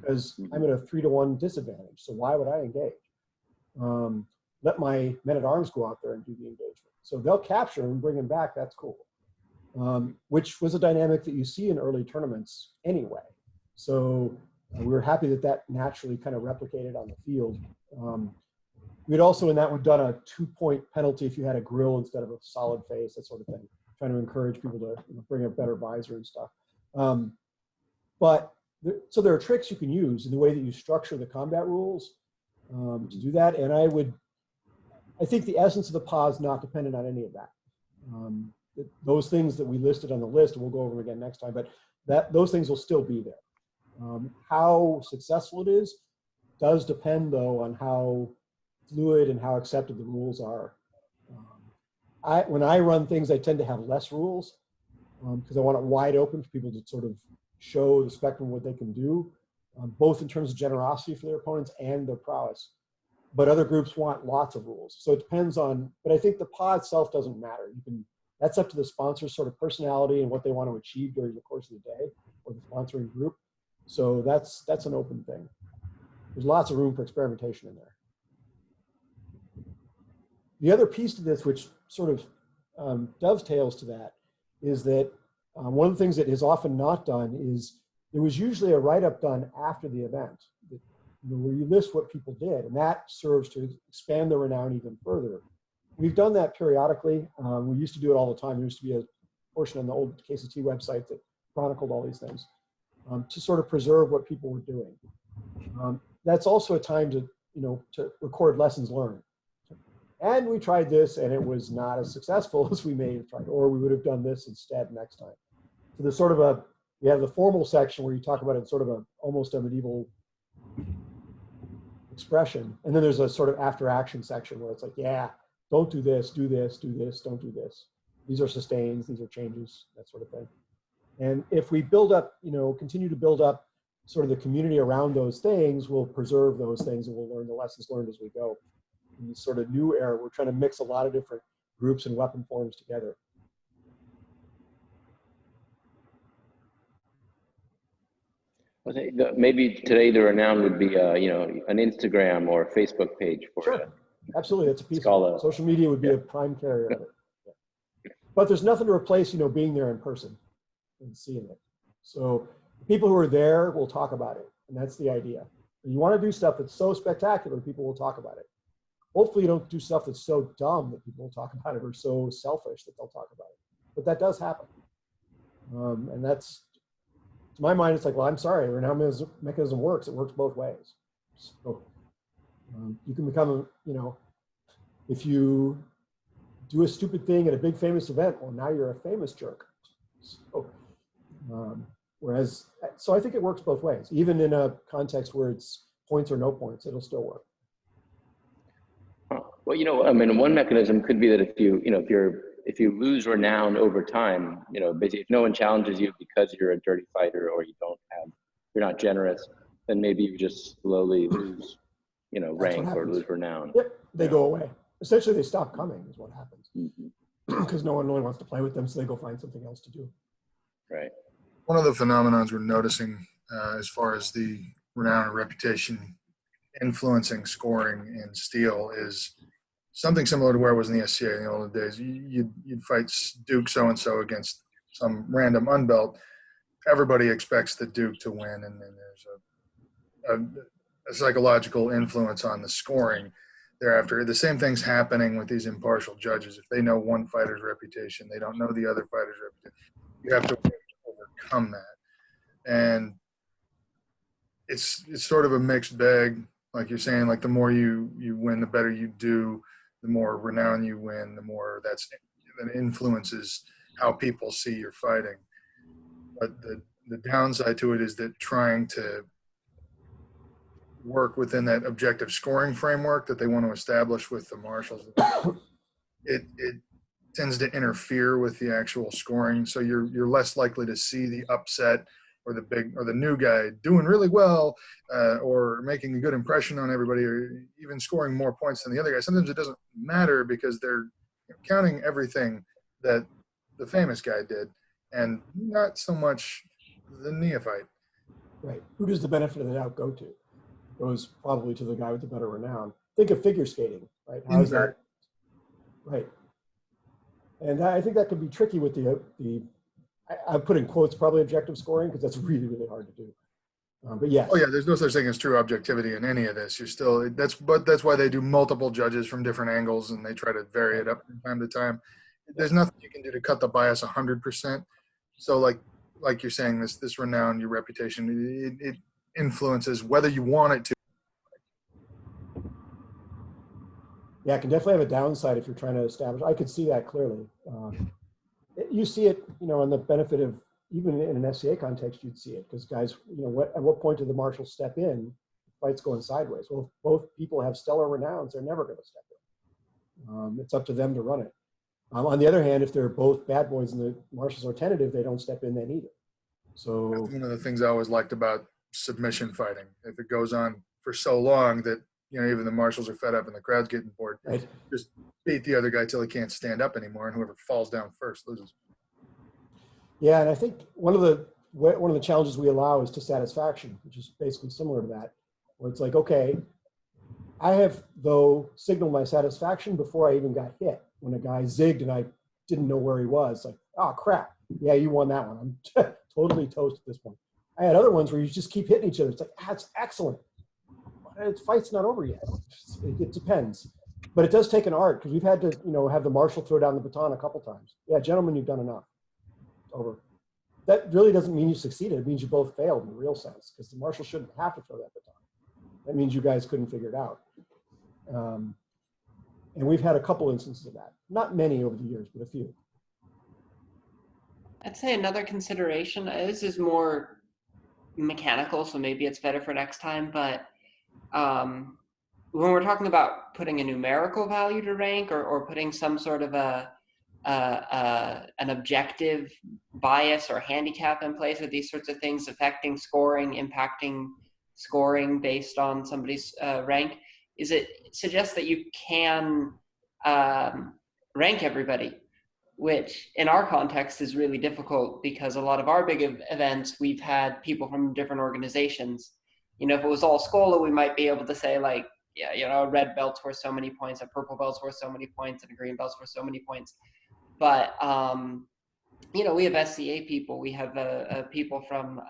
because I'm at a 3-to-1 disadvantage. So why would I engage? Let my men-at-arms go out there and do the engagement. So they'll capture and bring him back, that's cool. Which was a dynamic that you see in early tournaments anyway. So we were happy that that naturally kind of replicated on the field. We'd also in that we've done a 2-point penalty if you had a grill instead of a solid face, that sort of thing, trying to encourage people to bring a better visor and stuff. So there are tricks you can use in the way that you structure the combat rules to do that. And I think the essence of the PA is not dependent on any of that. Those things that we listed on the list, and we'll go over them again next time, but those things will still be there. How successful it is does depend, though, on how fluid and how accepted the rules are. When I run things, I tend to have less rules because I want it wide open for people to sort of show the spectrum of what they can do, both in terms of generosity for their opponents and their prowess. But other groups want lots of rules. So it depends on, but I think the PA itself doesn't matter. That's up to the sponsor's sort of personality and what they want to achieve during the course of the day or the sponsoring group. So that's an open thing. There's lots of room for experimentation in there. The other piece to this, which sort of dovetails to that, is that One of the things that is often not done is there was usually a write-up done after the event that, where you list what people did, and that serves to expand the renown even further. We've done that periodically. We used to do it all the time. There used to be a portion on the old KCT website that chronicled all these things to sort of preserve what people were doing. That's also a time to, to record lessons learned. And we tried this and it was not as successful as we may have tried, or we would have done this instead next time. So there's sort of we have the formal section where you talk about it in sort of almost a medieval expression. And then there's a sort of after action section where it's like, yeah, don't do this, do this, do this, don't do this. These are sustains, these are changes, that sort of thing. And if we build up, continue to build up sort of the community around those things, we'll preserve those things and we'll learn the lessons learned as we go. In this sort of new era, we're trying to mix a lot of different groups and weapon forms together. Maybe today the renown would be, an Instagram or a Facebook page for sure. it. Absolutely, that's a piece of it. Social media would be a prime carrier of it. Yeah. But there's nothing to replace, being there in person and seeing it. So people who are there will talk about it, and that's the idea. And you want to do stuff that's so spectacular, people will talk about it. Hopefully you don't do stuff that's so dumb that people will talk about it, or so selfish that they'll talk about it. But that does happen. And that's, to my mind, it's like, well, I'm sorry, renown mechanism works. It works both ways. So you can become, if you do a stupid thing at a big famous event, well, now you're a famous jerk. So, so I think it works both ways. Even in a context where it's points or no points, it'll still work. Well, one mechanism could be that if you lose renown over time, basically if no one challenges you because you're a dirty fighter or you're not generous, then maybe you just slowly lose, rank or lose renown. Yep, they go away. Essentially, they stop coming is what happens. Because no one really wants to play with them, so they go find something else to do. Right. One of the phenomenons we're noticing as far as the renown and reputation influencing scoring in steel is something similar to where it was in the SCA in the old days. You'd fight Duke so-and-so against some random unbelt. Everybody expects the Duke to win, and then there's a psychological influence on the scoring thereafter. The same thing's happening with these impartial judges. If they know one fighter's reputation, they don't know the other fighter's reputation. You have to overcome that. And it's sort of a mixed bag. Like you're saying, like the more you win, the better you do, the more renown you win, the more that influences how people see your fighting. But the downside to it is that trying to work within that objective scoring framework that they want to establish with the marshals, it tends to interfere with the actual scoring. So you're less likely to see the upset or the new guy doing really well, or making a good impression on everybody, or even scoring more points than the other guy. Sometimes it doesn't matter because they're counting everything that the famous guy did, and not so much the neophyte. Right. Who does the benefit of the doubt go to? It goes probably to the guy with the better renown. Think of figure skating, right? How is that? Right. And I think that could be tricky with the I put in quotes probably objective scoring because that's really, really hard to do. But yes. Oh yeah, there's no such thing as true objectivity in any of this. You're still that's why they do multiple judges from different angles and they try to vary it up from time to time. There's nothing you can do to cut the bias 100%. So like you're saying, this renown, your reputation, it influences whether you want it to. Yeah, it can definitely have a downside if you're trying to establish. I could see that clearly. You see it, on the benefit of, even in an SCA context, you'd see it because guys, at what point do the marshals step in? Fight's going sideways. Well, if both people have stellar renowns, they're never going to step in. It's up to them to run it. On the other hand, if they're both bad boys and the marshals are tentative, they don't step in then either. So that's one of the things I always liked about submission fighting. If it goes on for so long that even the marshals are fed up and the crowd's getting bored, right. Just beat the other guy till he can't stand up anymore, and whoever falls down first loses. Yeah, and I think one of the challenges we allow is to satisfaction, which is basically similar to that, where it's like, okay, I have though signaled my satisfaction before I even got hit. When a guy zigged and I didn't know where he was, like, oh crap, yeah, you won that one. I'm totally toast at this point. I had other ones where you just keep hitting each other. It's like, it's excellent. But fight's not over yet. It depends. But it does take an art, because we've had to, have the marshal throw down the baton a couple times. Yeah, gentlemen, you've done enough. Over. That really doesn't mean you succeeded. It means you both failed in the real sense, because the marshal shouldn't have to throw that baton. That means you guys couldn't figure it out. And we've had a couple instances of that. Not many over the years, but a few. I'd say another consideration, this is more mechanical, so maybe it's better for next time, but when we're talking about putting a numerical value to rank, or putting some sort of an objective bias or handicap in place, or these sorts of things affecting scoring, impacting scoring based on somebody's rank, is it suggests that you can rank everybody, which in our context is really difficult, because a lot of our big events, we've had people from different organizations. If it was all SCOLA, we might be able to say, like, yeah, a red belt's worth so many points, a purple belt's worth so many points, and a green belt's worth so many points. But, we have SCA people, we have people from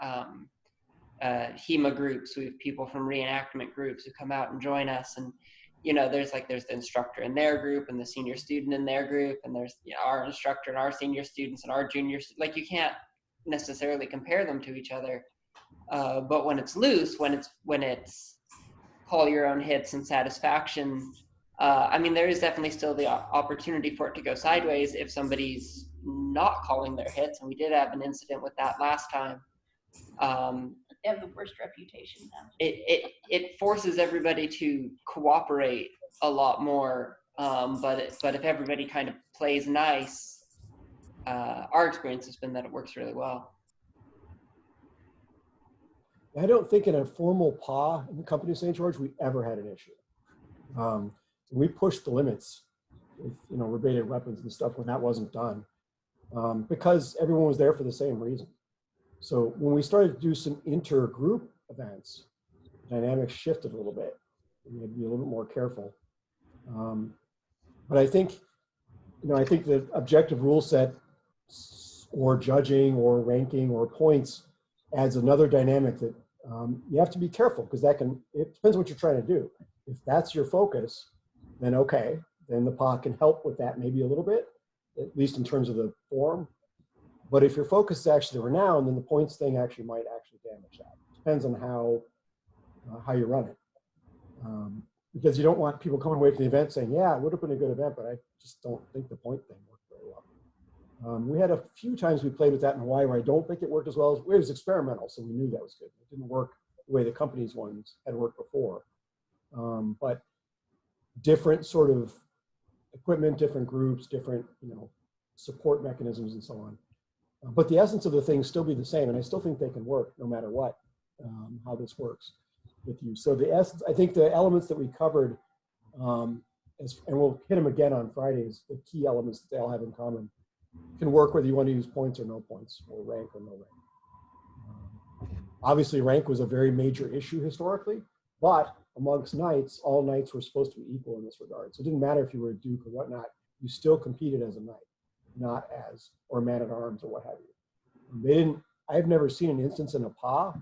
HEMA groups, we have people from reenactment groups who come out and join us, and there's the instructor in their group and the senior student in their group, and there's our instructor and our senior students and our junior, like, you can't necessarily compare them to each other. But when it's loose, when it's call your own hits and satisfaction, there is definitely still the opportunity for it to go sideways if somebody's not calling their hits, and we did have an incident with that last time. They have the worst reputation now. It forces everybody to cooperate a lot more, but if everybody kind of plays nice, our experience has been that it works really well. I don't think in a formal PA in the company of St. George we ever had an issue. We pushed the limits with rebated weapons and stuff when that wasn't done, because everyone was there for the same reason. So when we started to do some inter-group events, dynamics shifted a little bit. We had to be a little bit more careful. But I think the objective rule set, or judging or ranking or points, adds another dynamic that you have to be careful, because it depends what you're trying to do. If that's your focus, then okay, then the PA can help with that maybe a little bit, at least in terms of the form. But if your focus is actually the renown, then the points thing actually might damage that. Depends on how you run it. Because you don't want people coming away from the event saying, yeah, it would have been a good event, but I just don't think the point thing worked very well. We had a few times we played with that in Hawaii where I don't think it worked as well. It was experimental, so we knew that was good. It didn't work the way the company's ones had worked before. But different sort of equipment, different groups, different support mechanisms and so on. But the essence of the thing still be the same, and I still think they can work no matter what, how this works with you. So the essence, I think the elements that we covered, and we'll hit them again on Fridays, the key elements that they all have in common, can work whether you want to use points or no points, or rank or no rank. Obviously, rank was a very major issue historically, but amongst knights, all knights were supposed to be equal in this regard. So it didn't matter if you were a duke or whatnot, you still competed as a knight, not as, or man-at-arms or what have you. I've never seen an instance in a PA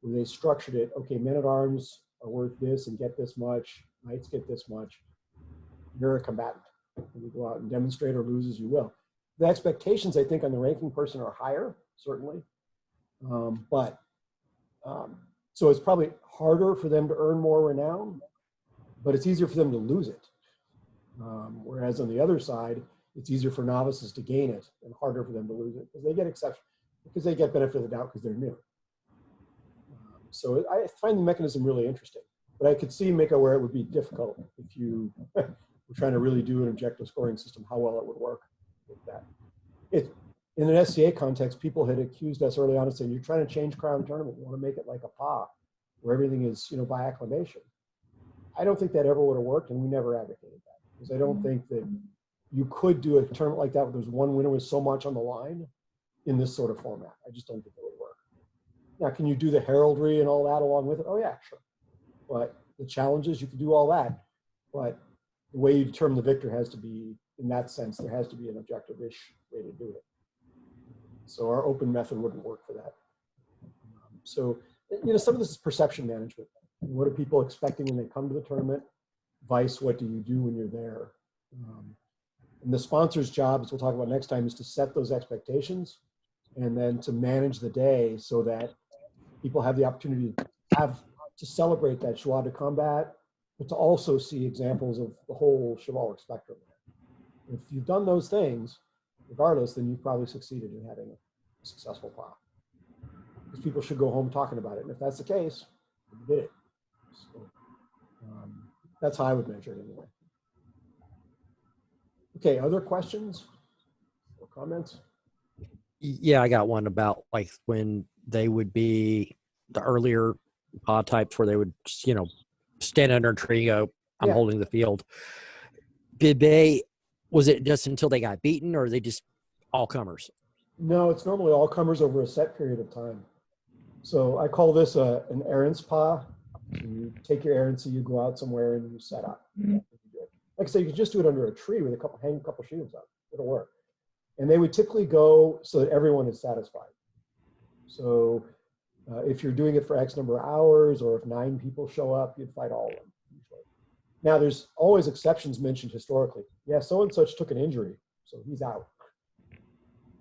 where they structured it, okay, men-at-arms are worth this and get this much, knights get this much. You're a combatant. When you go out and demonstrate or lose as you will. The expectations, I think, on the ranking person are higher, certainly. So it's probably harder for them to earn more renown, but it's easier for them to lose it. Whereas on the other side, it's easier for novices to gain it and harder for them to lose it, because they get exception, because they get benefit of the doubt because they're new. So I find the mechanism really interesting, but I could see, Mika, where it would be difficult if you were trying to really do an objective scoring system, how well it would work with that. In an SCA context, people had accused us early on of saying, you're trying to change Crown Tournament, you want to make it like a PA, where everything is, by acclamation. I don't think that ever would have worked, and we never advocated that, because I don't think that you could do a tournament like that where there's one winner with so much on the line in this sort of format. I just don't think it would work. Now, can you do the heraldry and all that along with it? Oh yeah, sure. But the challenges, you can do all that, but the way you determine the victor has to be, in that sense, there has to be an objective-ish way to do it. So our open method wouldn't work for that. So, some of this is perception management. What are people expecting when they come to the tournament? Vice, what do you do when you're there? And the sponsor's job, as we'll talk about next time, is to set those expectations and then to manage the day so that people have the opportunity to celebrate that joie de combat, but to also see examples of the whole chivalric spectrum. If you've done those things, regardless, then you've probably succeeded in having a successful pop. Because people should go home talking about it. And if that's the case, you did it. So, that's how I would measure it anyway. Okay, other questions or comments? Yeah, I got one about like when they would be the earlier pod types where they would, stand under a tree, go, I'm Yeah. holding the field. Was it just until they got beaten, or are they just all comers? No, it's normally all comers over a set period of time. So I call this an errants pas. So you take your errancy, you go out somewhere and you set up. Like I say, you can just do it under a tree with hang a couple shields up. It'll work. And they would typically go so that everyone is satisfied. So if you're doing it for X number of hours, or if 9 people show up, you'd fight all of them usually. Now, there's always exceptions mentioned historically. Yeah, so-and-such took an injury, so he's out.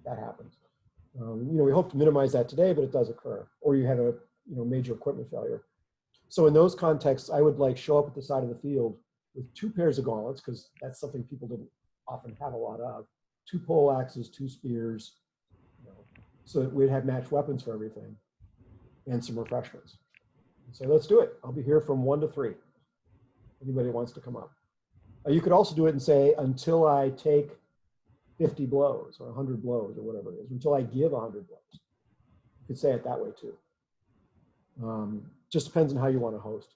That happens. We hope to minimize that today, but it does occur. Or you have a major equipment failure. So in those contexts, I would show up at the side of the field with 2 pairs of gauntlets, because that's something people didn't often have a lot of. 2 pole axes, 2 spears, so that we'd have matched weapons for everything, and some refreshments. So let's do it. I'll be here from 1 to 3. Anybody wants to come up? You could also do it and say, until I take 50 blows or 100 blows or whatever it is, until I give 100 blows. You could say it that way too. Just depends on how you want to host.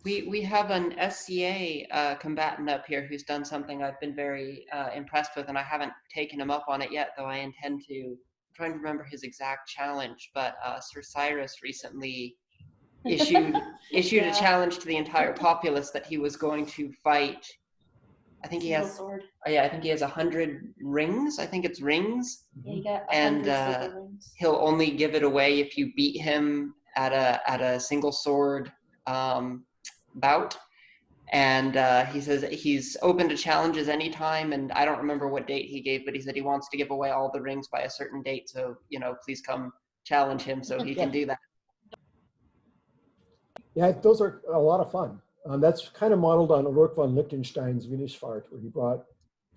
We have an SCA combatant up here who's done something I've been very impressed with, and I haven't taken him up on it yet, though I intend to. I'm trying to remember his exact challenge, but Sir Cyrus recently issued a challenge to the entire populace that he was going to fight. I think he has. I think he has 100 rings. I think it's rings. Yeah, you got 100 and silver rings. he'll only give it away if you beat him at a single sword bout. And he says he's open to challenges anytime, and I don't remember what date he gave, but he said he wants to give away all the rings by a certain date, so please come challenge him so he can do that. Yeah, those are a lot of fun. That's kind of modeled on Ulrich von Liechtenstein's Wienerschwart, where he brought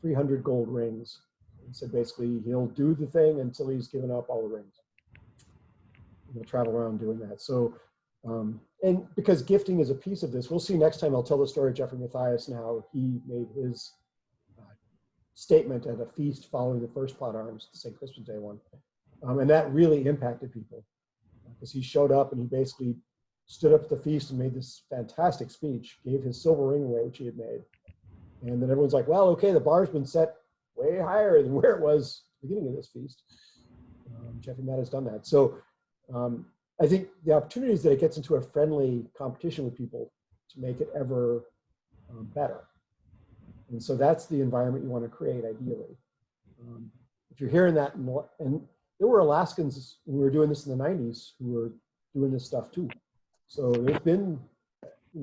300 gold rings and said basically he'll do the thing until he's given up all the rings. He'll travel around doing that. So, and because gifting is a piece of this, we'll see next time. I'll tell the story of Geoffrey Matthias and how he made his statement at a feast following the first Plot Arms, the St. Crispin's Day one. And that really impacted people because he showed up and he basically stood up at the feast and made this fantastic speech, gave his silver ring away, which he had made. And then everyone's like, well, okay, the bar's been set way higher than where it was at the beginning of this feast. Geoffrey Matt has done that. So I think the opportunities that it gets into a friendly competition with people to make it ever better. And so that's the environment you want to create, ideally. If you're hearing that, and there were Alaskans when we were doing this in the 90s who were doing this stuff too. So there's been,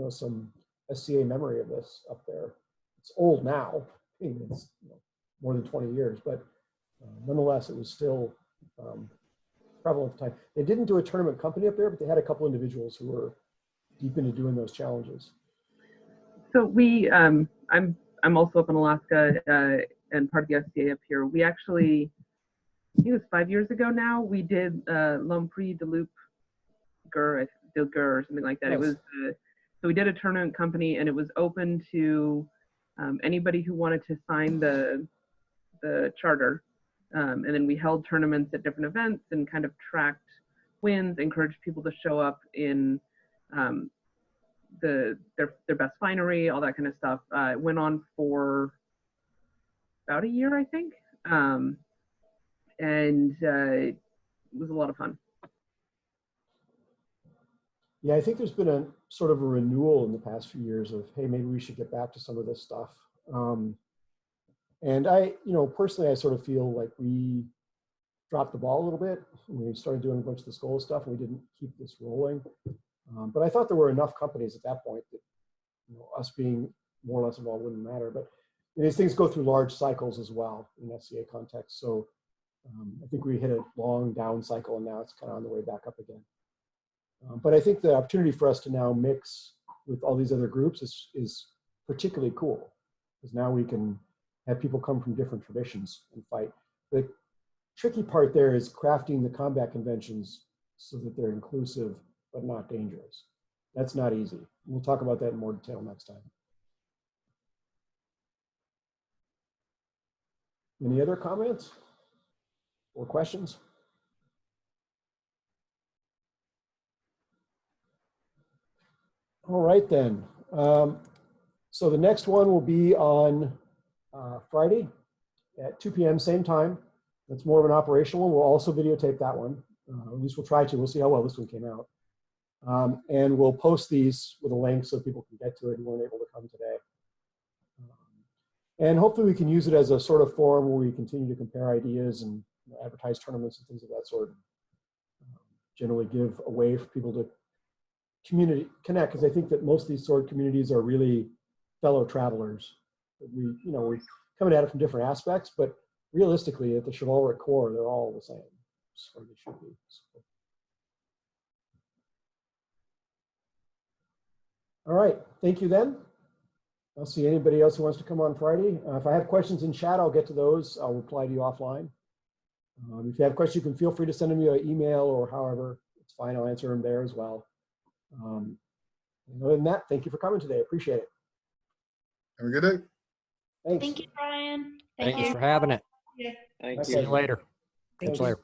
some SCA memory of this up there. It's old now. I think it's more than 20 years, but nonetheless, it was still prevalent at the time. They didn't do a tournament company up there, but they had a couple individuals who were deep into doing those challenges. So we, I'm also up in Alaska and part of the SCA up here. We actually, I think it was 5 years ago now, we did L'Homme Prix de Loup Gur or something like that. Nice. It was so we did a tournament company, and it was open to anybody who wanted to sign the charter. And then we held tournaments at different events and kind of tracked wins, encouraged people to show up in their best finery, all that kind of stuff. It went on for about a year, I think, and it was a lot of fun. Yeah, I think there's been a sort of a renewal in the past few years of, hey, maybe we should get back to some of this stuff. And I, personally, I sort of feel like we dropped the ball a little bit. We started doing a bunch of the Skoll stuff, and we didn't keep this rolling. But I thought there were enough companies at that point that, us being more or less involved wouldn't matter. But these things go through large cycles as well in SCA context. So I think we hit a long down cycle, and now it's kind of on the way back up again. But I think the opportunity for us to now mix with all these other groups is particularly cool, because now we can have people come from different traditions and fight. The tricky part there is crafting the combat conventions so that they're inclusive but not dangerous. That's not easy. We'll talk about that in more detail next time. Any other comments or questions? All right then. So the next one will be on Friday at 2 p.m. same time. That's more of an operational one. We'll also videotape that one. At least we'll try to. We'll see how well this one came out. And we'll post these with a link so people can get to it who weren't able to come today. And hopefully we can use it as a sort of forum where we continue to compare ideas and advertise tournaments and things of that sort. Generally give a way for people to connect, because I think that most of these sword communities are really fellow travelers. We're coming at it from different aspects, but realistically, at the chivalric core, they're all the same, or they should be. So. All right, thank you then. I'll see anybody else who wants to come on Friday. If I have questions in chat, I'll get to those. I'll reply to you offline. If you have questions, you can feel free to send them via email or however. It's fine, I'll answer them there as well. Other than that, thank you for coming today. Appreciate it. Have a good day. Thanks. Thank you, Brian. Thanks for having it. Thank See you later. Thanks. Later.